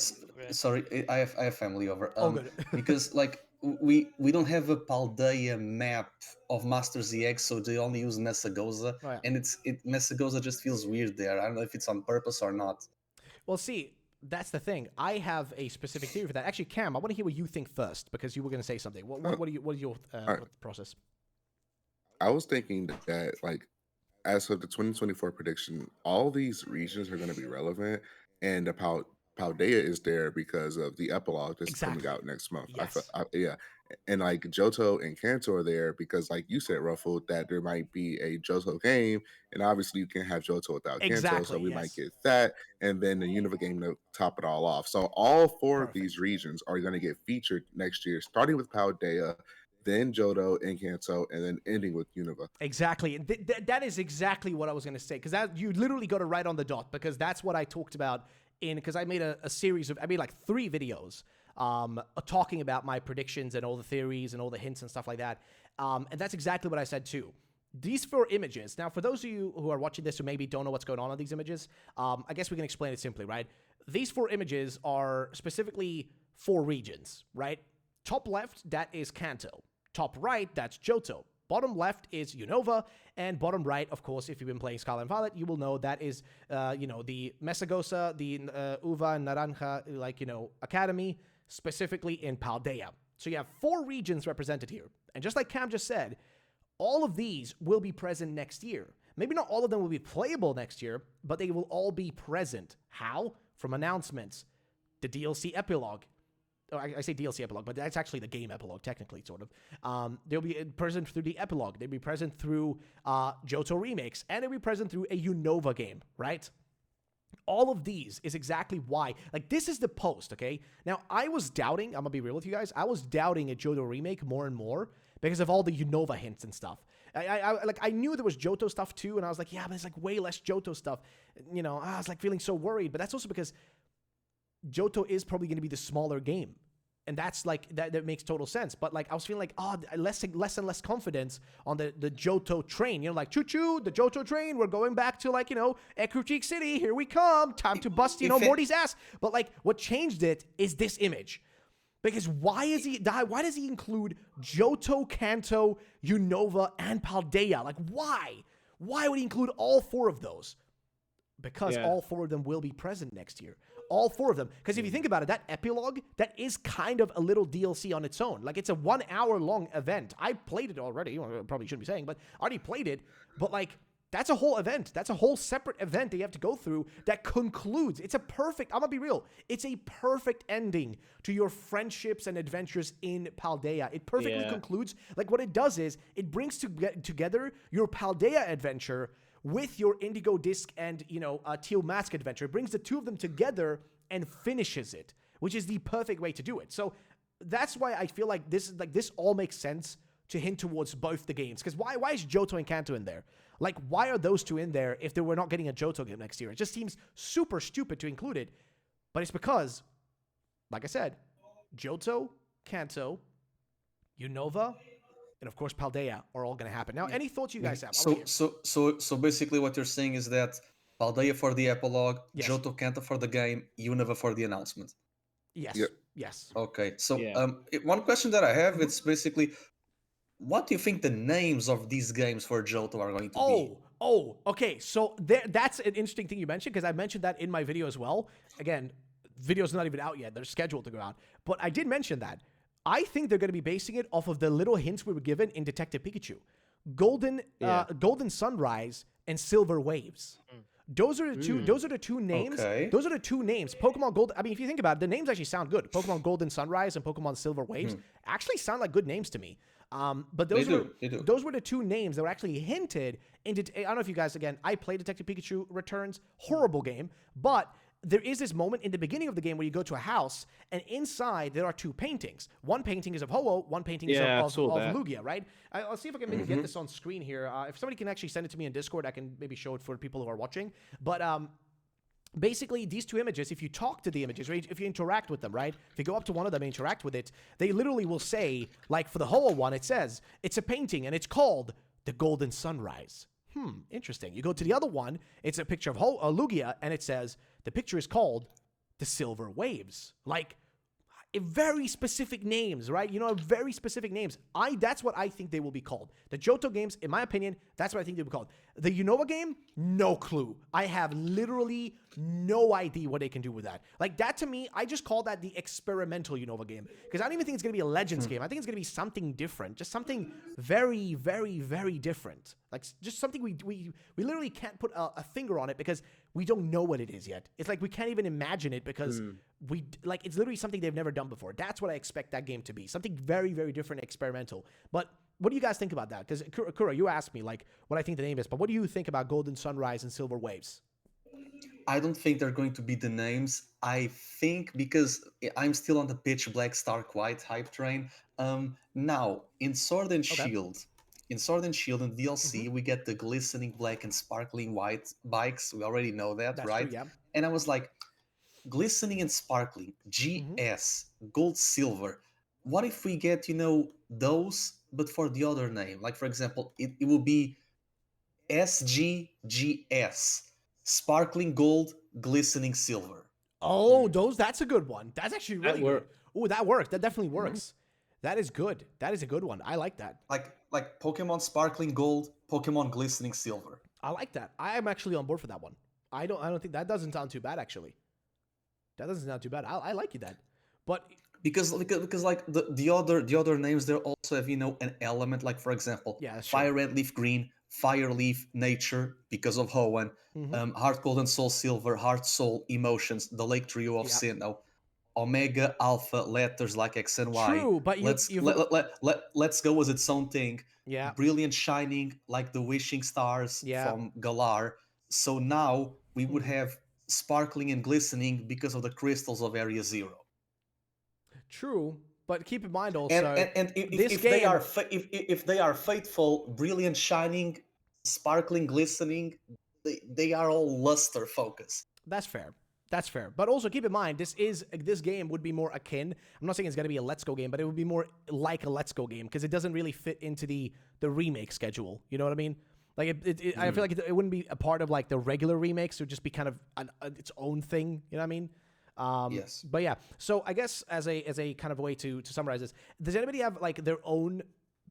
I have family over. Good. Because like we don't have a Paldea map of Master ZX, so they only use Messagoza, and Messagoza just feels weird there. I don't know if it's on purpose or not. Well, see, that's the thing. I have a specific theory for that. Actually, Cam, I want to hear what you think first, because you were going to say something. What is your process? I was thinking that, like, as of the 2024 prediction, all these regions are going to be relevant, and the Paldea is there because of the epilogue that's coming out next month. Yes. Yeah. And like Johto and Kanto are there because, like you said, Ruffle, that there might be a Johto game, and obviously you can't have Johto without Kanto, so we might get that, and then the UNOVA game to top it all off. So all 4 of these regions are going to get featured next year, starting with Paldea, then Johto and Kanto, and then ending with UNOVA. Exactly. That is exactly what I was going to say, because you literally got it right on the dot, because that's what I talked about because I made a series of, I made like 3 videos talking about my predictions and all the theories and all the hints and stuff like that. And that's exactly what I said too. These 4 images, now for those of you who are watching this who maybe don't know what's going on these images, I guess we can explain it simply, right? These 4 images are specifically 4 regions, right? Top left, that is Kanto. Top right, that's Johto. Bottom left is UNOVA, and bottom right, of course, if you've been playing Scarlet and Violet, you will know that is, the Messagosa, the Uva Naranja, Academy, specifically in Paldea. So you have 4 regions represented here. And just like Cam just said, all of these will be present next year. Maybe not all of them will be playable next year, but they will all be present. How? From announcements, the DLC epilogue. I say DLC epilogue, but that's actually the game epilogue, technically, sort of. They'll be present through the epilogue. They'll be present through JOHTO remakes, and they'll be present through a UNOVA game, right? All of these is exactly why. Like, this is the post, okay? Now, I was doubting, I'm going to be real with you guys, I was doubting a JOHTO remake more and more because of all the UNOVA hints and stuff. I knew there was Johto stuff too, and I was like, yeah, but it's like way less Johto stuff. I was like feeling so worried, but that's also because Johto is probably going to be the smaller game. And that's like, that makes total sense. But like, I was feeling like, less and less confidence on the Johto train. Like, choo-choo, the Johto train. We're going back to like, Ecruteak City. Here we come. Time to bust, Morty's ass. But like, what changed it is this image. Because why does he include Johto, Kanto, UNOVA, and Paldea? Like, why? Why would he include all 4 of those? Because all 4 of them will be present next year. All 4 of them. Because if you think about it, that epilogue, that is kind of a little DLC on its own. Like, it's a 1 hour long event. I played it already. I probably shouldn't be saying, but I already played it. But like, that's a whole event. That's a whole separate event that you have to go through that concludes. It's a perfect, I'm going to be real, it's a perfect ending to your friendships and adventures in Paldea. It perfectly concludes. Like, what it does is, it brings together your Paldea adventure with your Indigo Disc and, Teal Mask adventure. It brings the 2 of them together and finishes it, which is the perfect way to do it. So that's why I feel like this all makes sense to hint towards both the games. Because why is Johto and Kanto in there? Like, why are those 2 in there if they were not getting a Johto game next year? It just seems super stupid to include it. But it's because, like I said, Johto, Kanto, UNOVA, and of course Paldea are all going to happen. Now, any thoughts you guys have? So basically, what you're saying is that Paldea for the epilogue, Yes. Johto Kanto for the game, UNOVA for the announcement. Yes. Yep. Yes. Okay. So Yeah. one question that I have, it's basically, what do you think the names of these games for Johto are going to be? Okay. So that's an interesting thing you mentioned, because I mentioned that in my video as well. Again, video's not even out yet. They're scheduled to go out. But I did mention that. I think they're going to be basing it off of the little hints we were given in Detective Pikachu. Golden Sunrise and Silver Waves. Those are the two. Those are the two names. Okay. Those are the two names. Pokemon Gold. I mean, if you think about it, the names actually sound good. Pokemon Golden Sunrise and Pokemon Silver Waves actually sound like good names to me. But those were the two names that were actually hinted into. I don't know if you guys, again, I played Detective Pikachu Returns. Horrible game, but there is this moment in the beginning of the game where you go to a house, and inside there are two paintings. One painting is of Ho-Oh, one painting is of Lugia, right? I'll see if I can maybe get this on screen here. If somebody can actually send it to me in Discord, I can maybe show it for people who are watching. But basically, these two images, if you talk to the images, right, if you interact with them, right, if you go up to one of them and interact with it, they literally will say, like for the Ho-Oh one, it says, it's a painting, and it's called The Golden Sunrise. Interesting. You go to the other one, it's a picture of Lugia, and it says, the picture is called The Silver Waves. Like, very specific names, right? You know, very specific names. That's what I think they will be called. The Johto games, in my opinion, that's what I think they'll be called. The UNOVA game, no clue. I have literally no idea what they can do with that. Like, that to me, I just call that the experimental UNOVA game. Because I don't even think it's going to be a Legends game. I think it's going to be something different. Just something very, very, very different. Like, just something we literally can't put a finger on it because we don't know what it is yet. It's like we can't even imagine it because it's literally something they've never done before. That's what I expect that game to be. Something very, very different, experimental. But what do you guys think about that? Because Kura, you asked me like what I think the name is, but what do you think about Golden Sunrise and Silver Waves? I don't think they're going to be the names. I think because I'm still on the Pitch Black Stark White hype train. Now in Sword and Shield. In Sword and Shield and DLC, we get the glistening black and sparkling white bikes. We already know that, That's right? true, yeah. And I was like, glistening and sparkling, GS, gold, silver. What if we get, those, but for the other name? Like, for example, it will be SGGS, sparkling gold, glistening silver. Oh, that's a good one. That's actually really good. Oh, that works. That definitely works. That is good. That is a good one. I like that. Like Pokemon Sparkling Gold, Pokemon Glistening Silver. I like that. I am actually on board for that one. I don't think that doesn't sound too bad actually. That doesn't sound too bad. I like you that. But because like the other names, they also have an element, like for example, Fire Red Leaf Green, Fire Leaf Nature because of Hoenn, Heart Gold and Soul Silver, Heart Soul Emotions, the Lake Trio of Sinnoh, Omega Alpha letters like X and Y. True, but let's go as its own thing. Yeah. Brilliant Shining like the Wishing Stars from Galar. So now we would have Sparkling and Glistening because of the crystals of Area Zero. True, but keep in mind also, and if they are faithful, Brilliant Shining, Sparkling, Glistening, they are all luster focused. That's fair. That's fair. But also keep in mind, this game would be more akin. I'm not saying it's going to be a Let's Go game, but it would be more like a Let's Go game because it doesn't really fit into the remake schedule. You know what I mean? Like I feel like it wouldn't be a part of like the regular remakes. It would just be kind of its own thing. You know what I mean? Yes. But yeah. So I guess as a kind of way to summarize this, does anybody have like their own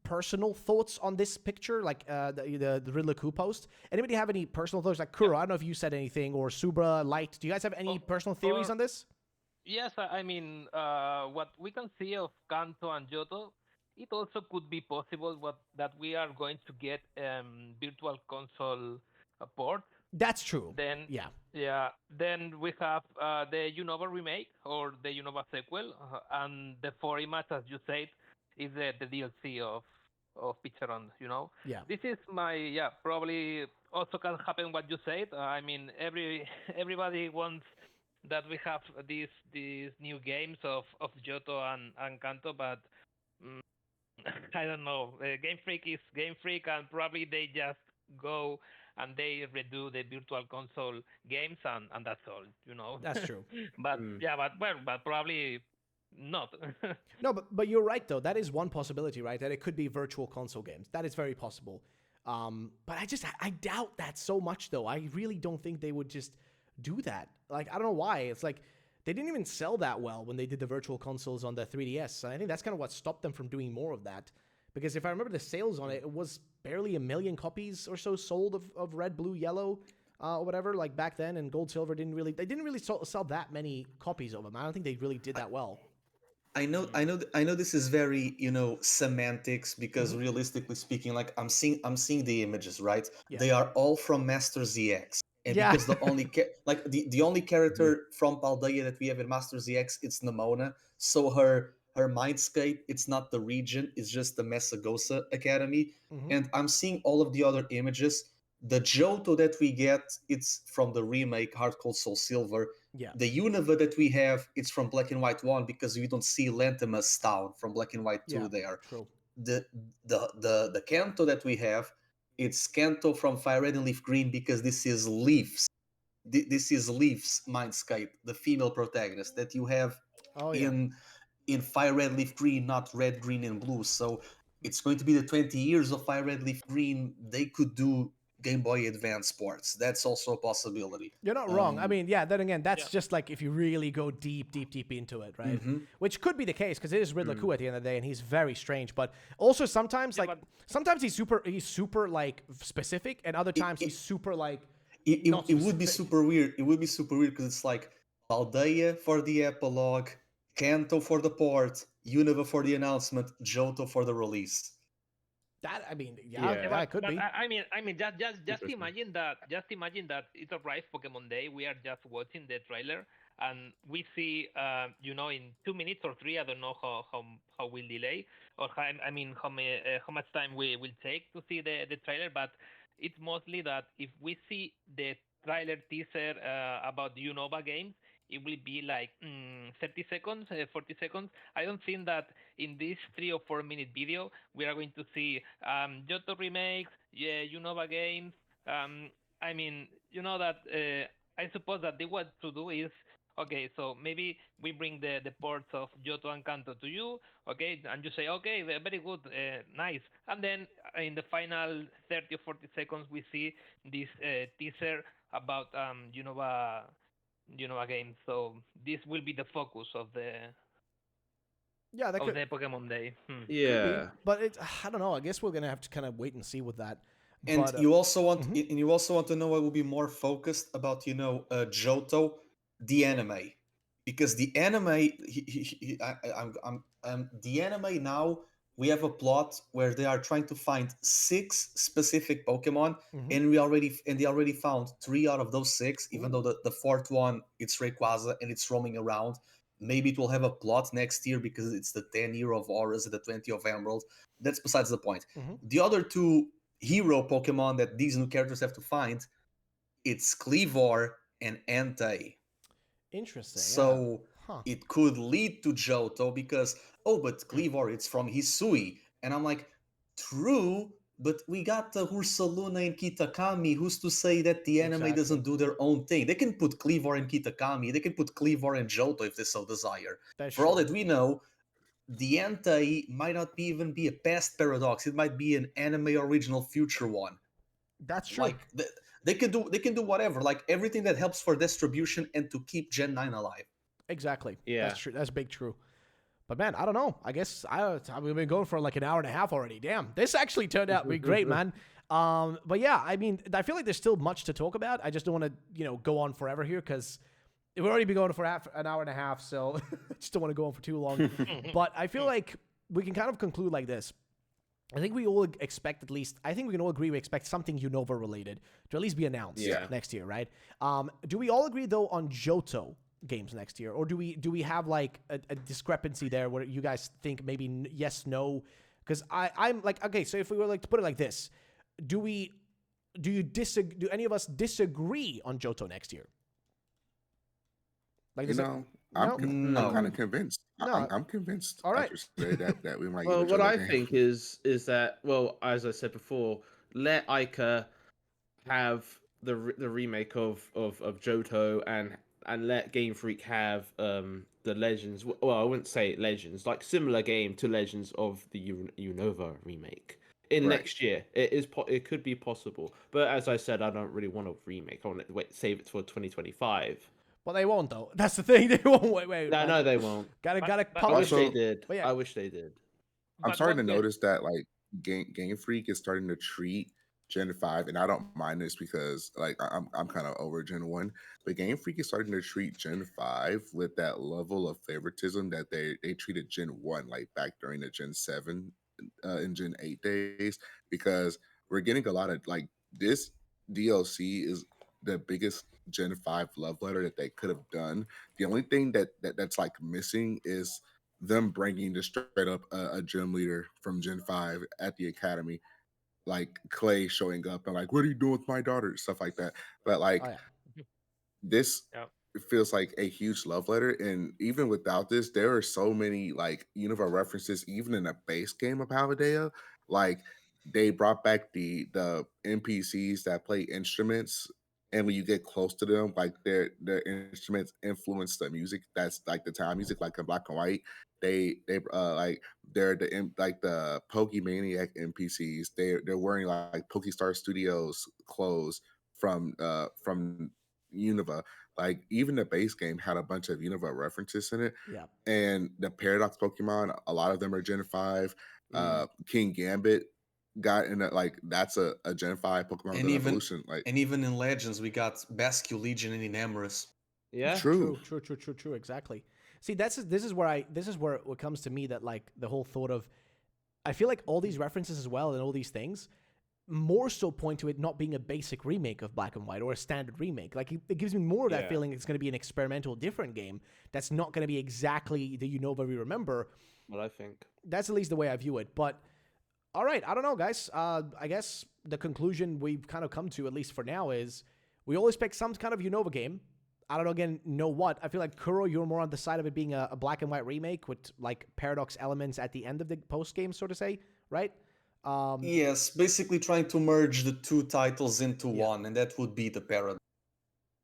personal thoughts on this picture, like the Riddler Coup post? Anybody have any personal thoughts? Like Kuro, I don't know if you said anything, or Subra, Light. Do you guys have any personal theories on this? Yes, I mean, what we can see of Kanto and Johto, it also could be possible that we are going to get Virtual Console port. That's true. Then then we have the UNOVA remake or the UNOVA sequel, and the 4 image, as you said, is the DLC of Picheron, Yeah. This is my, probably also can happen what you said. I mean, everybody wants that we have these new games of Johto and Kanto, but I don't know. Game Freak is Game Freak, and probably they just go and they redo the Virtual Console games, and that's all, That's true. but but probably not. No, but you're right though. That is one possibility, right? That it could be virtual console games. That is very possible. But I doubt that so much though. I really don't think they would just do that. Like I don't know why. It's like they didn't even sell that well when they did the virtual consoles on the 3DS. And I think that's kind of what stopped them from doing more of that. Because if I remember the sales on it, it was barely 1 million copies or so sold of red, blue, yellow, or whatever. Like back then, and gold, silver didn't really sell that many copies of them. I don't think they really did that well. I know this is very, semantics, because realistically speaking, like I'm seeing the images, right? Yeah. They are all from Master ZX. And Yeah. because the only the only character from Paldea that we have in Master ZX, it's Nemona. So her mindscape, it's not the region, it's just the Mesagosa Academy. And I'm seeing all of the other images. The Johto that we get, it's from the remake Heart Cold Soul Silver. Yeah. The UNOVA that we have, it's from Black and White 1, because we don't see Lentimas Town from Black and White 2 there. True. The Kanto that we have, it's Kanto from Fire Red and Leaf Green, because this is Leaf's. This is Leaf's mindscape, the female protagonist that you have in Fire Red Leaf Green, not Red, Green, and Blue. So it's going to be the 20 years of Fire Red Leaf Green. They could do Game Boy Advance Sports. That's also a possibility. You're not wrong. I mean, then again, that's just like if you really go deep into it, right? Which could be the case because it is Riddler Coup at the end of the day, and he's very strange. But also sometimes, sometimes he's super like specific, and other times he's super like. It would be super weird. It would be super weird because it's like Paldea for the epilogue, Kanto for the port, UNOVA for the announcement, Johto for the release. That that could be. I mean, just imagine that. Just imagine that it arrives Pokemon Day. We are just watching the trailer, and we see, in 2 minutes or 3. I don't know how we'll delay, or how much time we will take to see the trailer. But it's mostly that if we see the trailer teaser about the UNOVA games, it will be like 30 seconds, 40 seconds. I don't think that in this 3 or 4 minute video, we are going to see Johto remakes, UNOVA games. I mean, that I suppose that they want to do is, okay, so maybe we bring the ports of Johto and Kanto to you, okay, and you say, okay, very good, nice. And then in the final 30 or 40 seconds, we see this teaser about UNOVA game. So this will be the focus of the the Pokemon Day. Yeah, but I don't know. I guess we're gonna have to kind of wait and see with that. And you also want to know what will be more focused about Johto, the anime, because the anime the anime now. We have a plot where they are trying to find 6 specific Pokemon, and they already found 3 out of those 6. Even though the 4th one, it's Rayquaza and it's roaming around. Maybe it will have a plot next year because it's the 10 year of Auras and the 20 of Emerald. That's besides the point. The other 2 hero Pokemon that these new characters have to find, it's Kleavor and Entei. Interesting. So it could lead to Johto because, but Kleavor, it's from Hisui. And I'm like, true, but we got Ursaluna and Kitakami. Who's to say that the anime doesn't do their own thing? They can put Kleavor and Kitakami. They can put Kleavor and Johto if they so desire. For all that we know, the Entei might not even be a past paradox. It might be an anime original future one. That's true. Like they can do whatever. Like everything that helps for distribution and to keep Gen 9 alive. Exactly. Yeah. That's true. That's big true. But man, I don't know. I guess we've been going for like an hour and a half already. Damn, this actually turned out to be great, man. But yeah, I mean, I feel like there's still much to talk about. I just don't want to, go on forever here because we've already been going for an hour and a half. So I just don't want to go on for too long. But I feel like we can kind of conclude like this. I think we all expect I think we can all agree we expect something UNOVA related to at least be announced next year, right? Do we all agree though on Johto games next year, or do we have like a discrepancy there where you guys think maybe yes, no? Because I'm like, okay, so if we were like to put it like this, do any of us disagree on Johto next year? Like, I'm kind of convinced. I'm convinced. All right. That we might. Well, what I think is that, well, as I said before, let Ica have the remake of Johto and and let Game Freak have the Legends. Well, I wouldn't say Legends, like similar game to Legends of the Unova remake in Right. next year. It could be possible, but as I said, I don't really want a remake. I want to save it for 2025. But they won't though. That's the thing. They won't. Wait. No, they won't. Gotta I wish publish. they did. But yeah. I wish they did. I'm But starting to what notice that like Game Freak is starting to treat Gen 5, and I don't mind this because like I'm kind of over Gen 1, but Game Freak is starting to treat Gen 5 with that level of favoritism that they treated Gen 1 like back during the Gen 7 and Gen 8 days, because we're getting a lot of like this DLC is the biggest Gen 5 love letter that they could have done. The only thing that's like missing is them bringing just straight up a gym leader from Gen 5 at the academy, like Clay showing up and like, what are you doing with my daughter? Stuff like that. But like Oh, yeah. this Yeah. feels like a huge love letter. And even without this, there are so many like Unova references, even in the base game of Paldea. Like they brought back the NPCs that play instruments, and when you get close to them, like their instruments influence the music that's like the time music, like in Black and White. They like they're like the Pokemaniac NPCs. They're wearing like Pokestar Studios clothes from Unova. Like even the base game had a bunch of Unova references in it. Yeah. And the Paradox Pokemon, a lot of them are Gen 5. King Gambit got in it, like that's a Gen 5 Pokemon And with even evolution. Like and even in Legends, we got Bascule, Legion, and Enamorous. Yeah. true. True. Exactly. See, this is where it comes to me that like the whole thought of, I feel like all these references as well and all these things more so point to it not being a basic remake of Black and White or a standard remake. Like it gives me more of that Yeah. feeling it's going to be an experimental, different game that's not going to be exactly the Unova we remember. What I think. That's at least the way I view it. But all right, I don't know, guys. I guess the conclusion we've kind of come to, at least for now, is we all expect some kind of Unova game. I don't know, again, know what. I feel like Kuro, you're more on the side of it being a Black and White remake with like Paradox elements at the end of the post game, so to say, right? Yes, basically trying to merge the two titles into one, and that would be the paradox.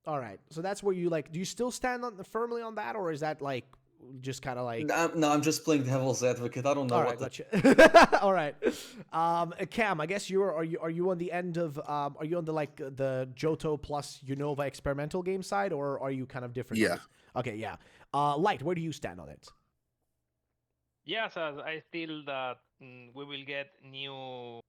All right, so that's where you like. Do you still stand firmly on that, or is that like just kind of like? No, I'm just playing devil's advocate. I don't know All what right, the gotcha. All right, Cam, I guess are you on the end of are you on the like the Johto plus Unova experimental game side, or are you kind of different? Yeah. Okay, yeah. Light, where do you stand on it? Yes, I still that we will get new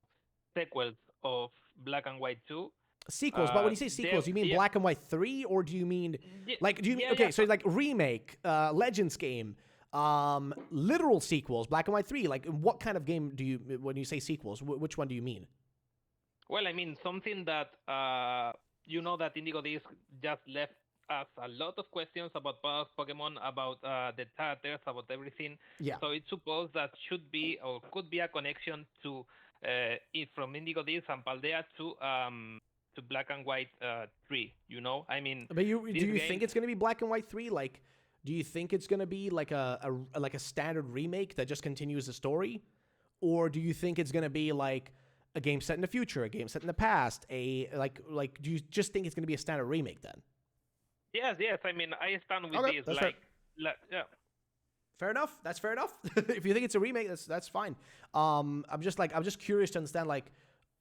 sequels of Black and White 2. Sequels, but when you say sequels, you mean Black and White 3, or do you mean like do you mean okay? So like remake, Legends game, literal sequels, Black and White 3. Like what kind of game do you when you say sequels? Which one do you mean? Well, I mean something that you know that Indigo Disc just left us a lot of questions about Pokemon, about the characters, about everything. Yeah. So it's supposed that should be or could be a connection to it from Indigo Disc and Paldea to Black and White 3. You know, I mean. But do you think it's going to be Black and White 3? Like, do you think it's going to be like a standard remake that just continues the story, or do you think it's going to be like a game set in the future, a game set in the past, like do you just think it's going to be a standard remake then? Yes. I mean, I stand with Okay, this. Like, yeah. Fair enough. That's fair enough. If you think it's a remake, that's fine. I'm just curious to understand, like,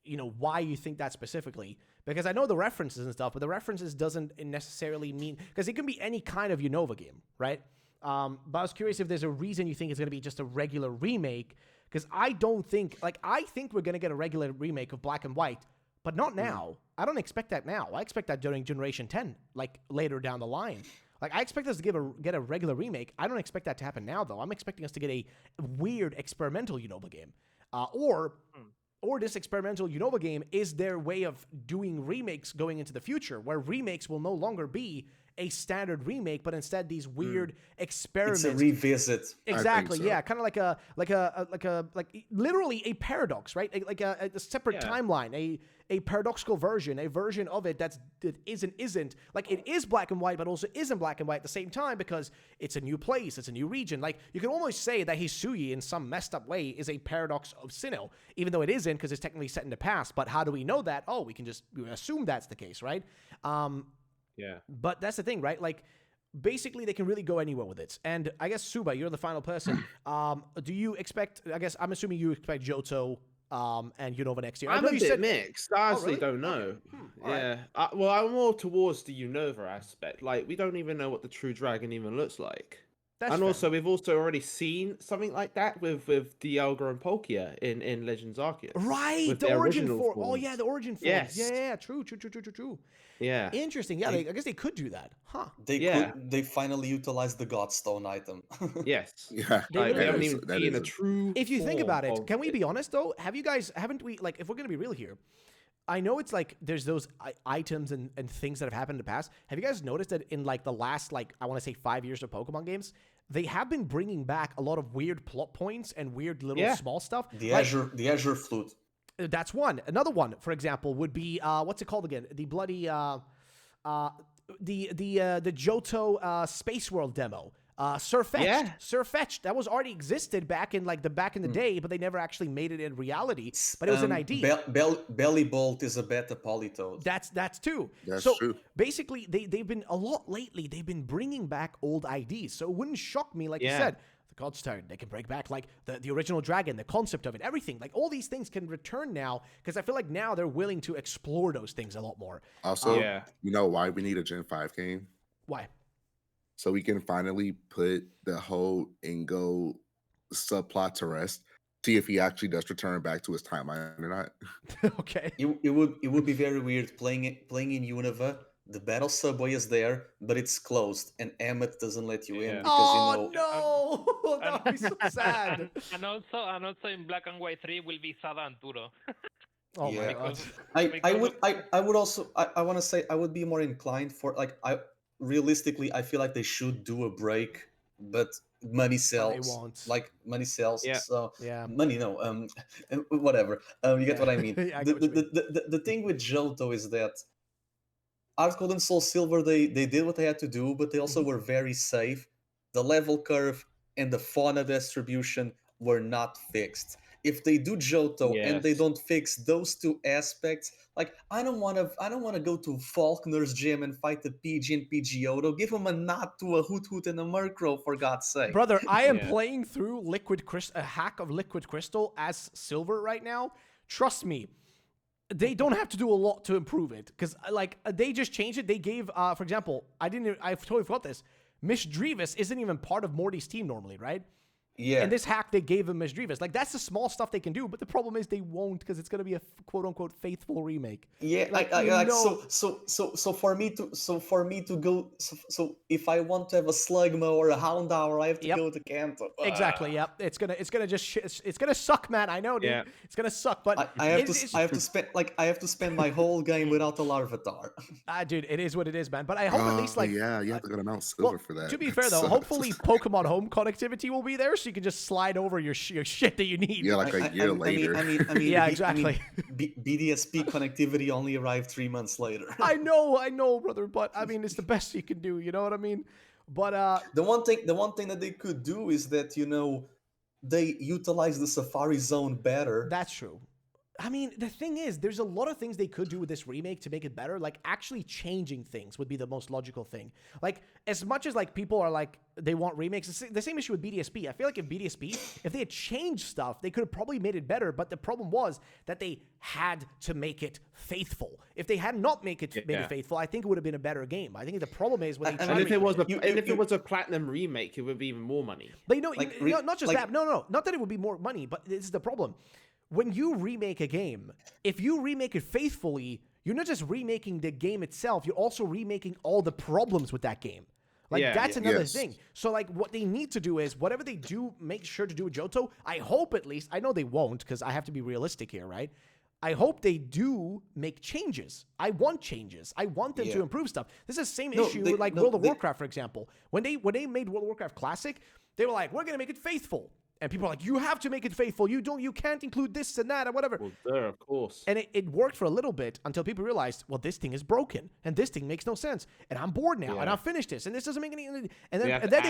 you know, why you think that specifically, because I know the references and stuff, but the references doesn't necessarily mean, because it can be any kind of Unova game, right? But I was curious if there's a reason you think it's going to be just a regular remake, because I think we're going to get a regular remake of Black and White, but not now. I don't expect that now. I expect that during Generation 10, like later down the line. Like I expect us to get a regular remake. I don't expect that to happen now, though. I'm expecting us to get a weird experimental Unova game, or this experimental Unova game is their way of doing remakes going into the future, where remakes will no longer be a standard remake, but instead these weird experiments. It's a revisit. Exactly. so. Yeah. Kind of like literally a paradox, right? Like a separate timeline, a paradoxical version, a version of it that isn't like it is black and white, but also isn't black and white at the same time, because it's a new place, it's a new region. Like you can almost say that Hisui in some messed up way is a paradox of Sinnoh, even though it isn't, because it's technically set in the past. But how do we know that? Oh, we can assume that's the case, right? Yeah. But that's the thing, right? Like, basically they can really go anywhere with it. And I guess Suba, you're the final person. Do you expect? I guess I'm assuming you expect Johto and Unova next year. I'm I know a you bit said mixed. I honestly really? don't know. All right. Yeah. Well, I'm more towards the Unova aspect. Like, we don't even know what the true dragon even looks like. That's And fair. also, we've also already seen something like that with Dialga and Palkia in Legends Arceus. Right, with the their origin original form. Oh forms. yeah, the origin forms. Yes. Yeah. True. Yeah. Interesting. Yeah, I guess they could do that, huh? They finally utilized the Godstone item. Yes. Yeah, Like, we literally- haven't even that seen is a true. If you think form about it, of can we be honest though? Haven't we, like, if we're gonna be real here, I know it's like there's those items and things that have happened in the past. Have you guys noticed that in like the last, like, I want to say 5 years of Pokemon games, they have been bringing back a lot of weird plot points and weird little small stuff. The Like, Azure Flute. that's one. Another one, for example, would be what's it called again? The bloody the Johto Space World demo. Surfetched. Yeah. Surfetched. That was already existed back in the day, but they never actually made it in reality. But it was an idea. Belly Bolt is a beta Politoed. That's two. That's so true. basically, they've been a lot lately. They've been bringing back old IDs, so it wouldn't shock me, like you said. The Godstone, they can break back like the original dragon, the concept of it, everything. Like all these things can return now because I feel like now they're willing to explore those things a lot more. Also, you know why we need a Gen 5 game? Why? So we can finally put the whole Ingo subplot to rest. See if he actually does return back to his timeline or not. Okay. It would be very weird playing in Unova. The battle subway is there, but it's closed, and Emmet doesn't let you in because no, that would be so sad. And also in Black and White 3 will be Sada and Turo. Oh Yeah. my god. I would also I want to say I would be more inclined for realistically I feel like they should do a break, but money sells. won't. Like money sells. Yeah. So Yeah. money whatever. You get what I mean. I get what you mean. The thing with Johto is that Art Gold and Soul Silver they did what they had to do, but they also were very safe. The level curve and the fauna distribution were not fixed. If they do Johto and they don't fix those two aspects, like I don't want to go to Faulkner's gym and fight the PG and Pidgeotto. Give him a knot to a Hoot Hoot and a Murkrow, for God's sake. Brother, I am playing through a hack of Liquid Crystal as Silver right now. Trust me, they don't have to do a lot to improve it because like they just changed it. They gave, for example, I totally forgot this. Miss Drevis isn't even part of Morty's team normally, right? Yeah. And this hack, they gave him Miss Drevis. Like, that's the small stuff they can do, but the problem is they won't because it's going to be a quote-unquote faithful remake. Yeah, so for me to go, so if I want to have a Slugma or a Houndour, I have to go to Kanto. Exactly. Yep. It's gonna suck, man. I know, dude. Yeah. It's gonna suck. But I have to spend my whole game without a Larvitar. Dude, it is what it is, man. But I hope at least like you have to go to Mount Silver for that. To be fair though, So- hopefully Pokemon Home connectivity will be there, so you can just slide over your shit that you need. Yeah, like a year later. I mean, Yeah, exactly. BDSP connectivity only arrived 3 months later. I know, brother. But I mean, it's the best you can do. You know what I mean? But the one thing that they could do is that they utilize the Safari Zone better. that's true. I mean, the thing is, there's a lot of things they could do with this remake to make it better. Like, actually changing things would be the most logical thing. Like, as much as, like, people are, like, they want remakes, it's the same issue with BDSP. I feel like if they had changed stuff, they could have probably made it better, but the problem was that they had to make it faithful. If they had not made it faithful, I think it would have been a better game. I think the problem is when they And if it was a platinum remake, it would be even more money. But not just that. No, not that it would be more money, but this is the problem. When you remake a game, if you remake it faithfully, you're not just remaking the game itself, you're also remaking all the problems with that game. Like, that's another thing. So, like, what they need to do is, whatever they do, make sure to do with Johto. I hope at least, I know they won't, because I have to be realistic here, right? I hope they do make changes. I want changes. I want them to improve stuff. This is the same issue with, like, World of Warcraft, for example. When they made World of Warcraft Classic, they were like, we're going to make it faithful. And people are like, you have to make it faithful. You can't include this and that or whatever. Well, there, of course. And it worked for a little bit until people realized, well, this thing is broken and this thing makes no sense. And I'm bored now and I've finished this and this doesn't make any. And then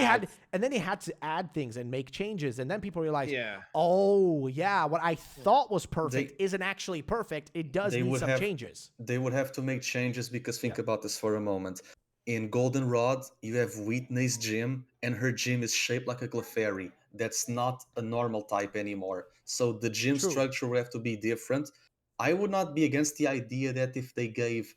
they had to add things and make changes. And then people realized, what I thought was perfect isn't actually perfect. It does need some changes. They would have to make changes because think about this for a moment. In Goldenrod, you have Whitney's gym, and her gym is shaped like a Clefairy. That's not a normal type anymore. So the gym True. structure will have to be different. I would not be against the idea that if they gave,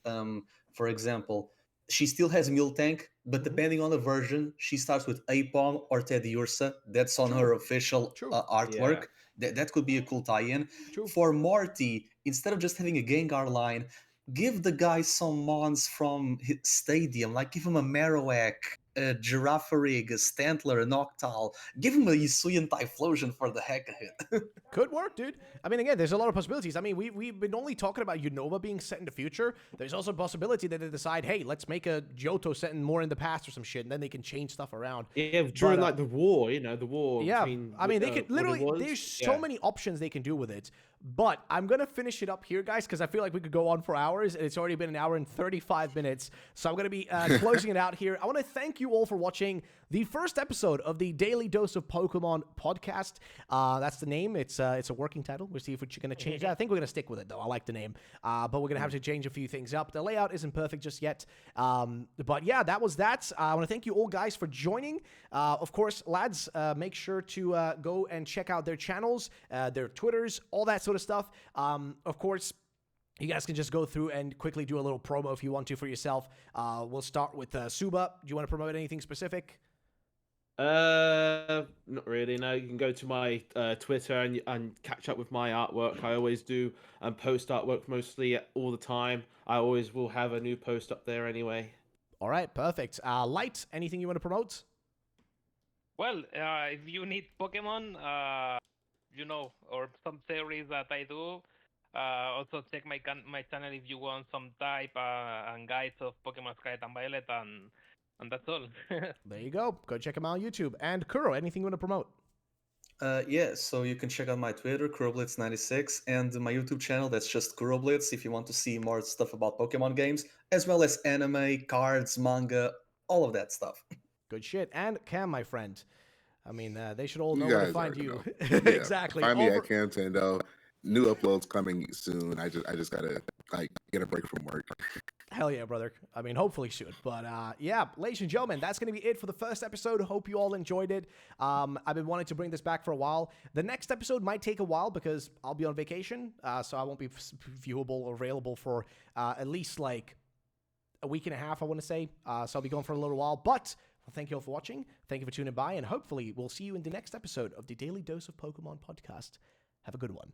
for example, she still has Miltank, but depending on the version, she starts with Apom or Teddiursa. That's on her official True. artwork. That could be a cool tie-in. True. For Morty, instead of just having a Gengar line, give the guy some mons from his stadium, like give him a Marowak, a Girafarig, a Stantler, a Noctowl. Give him a Hisuian Typhlosion for the heck of it. Could work, dude. I mean, again, there's a lot of possibilities. I mean, we've been only talking about Unova being set in the future. There's also a possibility that they decide, hey, let's make a Johto set in more in the past or some shit, and then they can change stuff around. Yeah, during like the war, the war. Yeah, between, I mean, they could literally. There's so many options they can do with it. But I'm gonna finish it up here, guys, because I feel like we could go on for hours, and it's already been an hour and 35 minutes. So I'm gonna be closing it out here. I want to thank you all for watching the first episode of the Daily Dose of Pokemon podcast. That's the name. It's a working title. We'll see if we're gonna change that. I think we're gonna stick with it though. I like the name, but we're gonna have to change a few things up. The layout isn't perfect just yet. But yeah, that was that. I want to thank you all, guys, for joining. Of course, lads, make sure to go and check out their channels, their Twitters, all that sort of stuff. Of course, you guys can just go through and quickly do a little promo if you want to for yourself. We'll start with Suba. Do you want to promote anything specific? Not really. No, you can go to my Twitter and catch up with my artwork. I always do and post artwork mostly all the time. I always will have a new post up there anyway. All right, perfect. Light, anything you want to promote? Well, if you need Pokemon, or some series that I do, also check my channel if you want some type and guides of Pokemon Scarlet and Violet, and that's all. There you go. Go check them out on YouTube. And Kuro, anything you want to promote? Yeah, so you can check out my Twitter, KuroBlitz96, and my YouTube channel, that's just KuroBlitz, if you want to see more stuff about Pokemon games, as well as anime, cards, manga, all of that stuff. Good shit. And Cam, my friend. I mean, they should all know You where to guys find already you. know. Yeah, Exactly. Find me at Camtendo. New uploads coming soon. I just gotta get a break from work. Hell yeah, brother. I mean, hopefully soon. But yeah, ladies and gentlemen, that's going to be it for the first episode. Hope you all enjoyed it. I've been wanting to bring this back for a while. The next episode might take a while because I'll be on vacation, so I won't be viewable or available for at least like a week and a half, I want to say. So I'll be gone for a little while. But well, thank you all for watching. Thank you for tuning by, and hopefully we'll see you in the next episode of the Daily Dose of Pokemon podcast. Have a good one.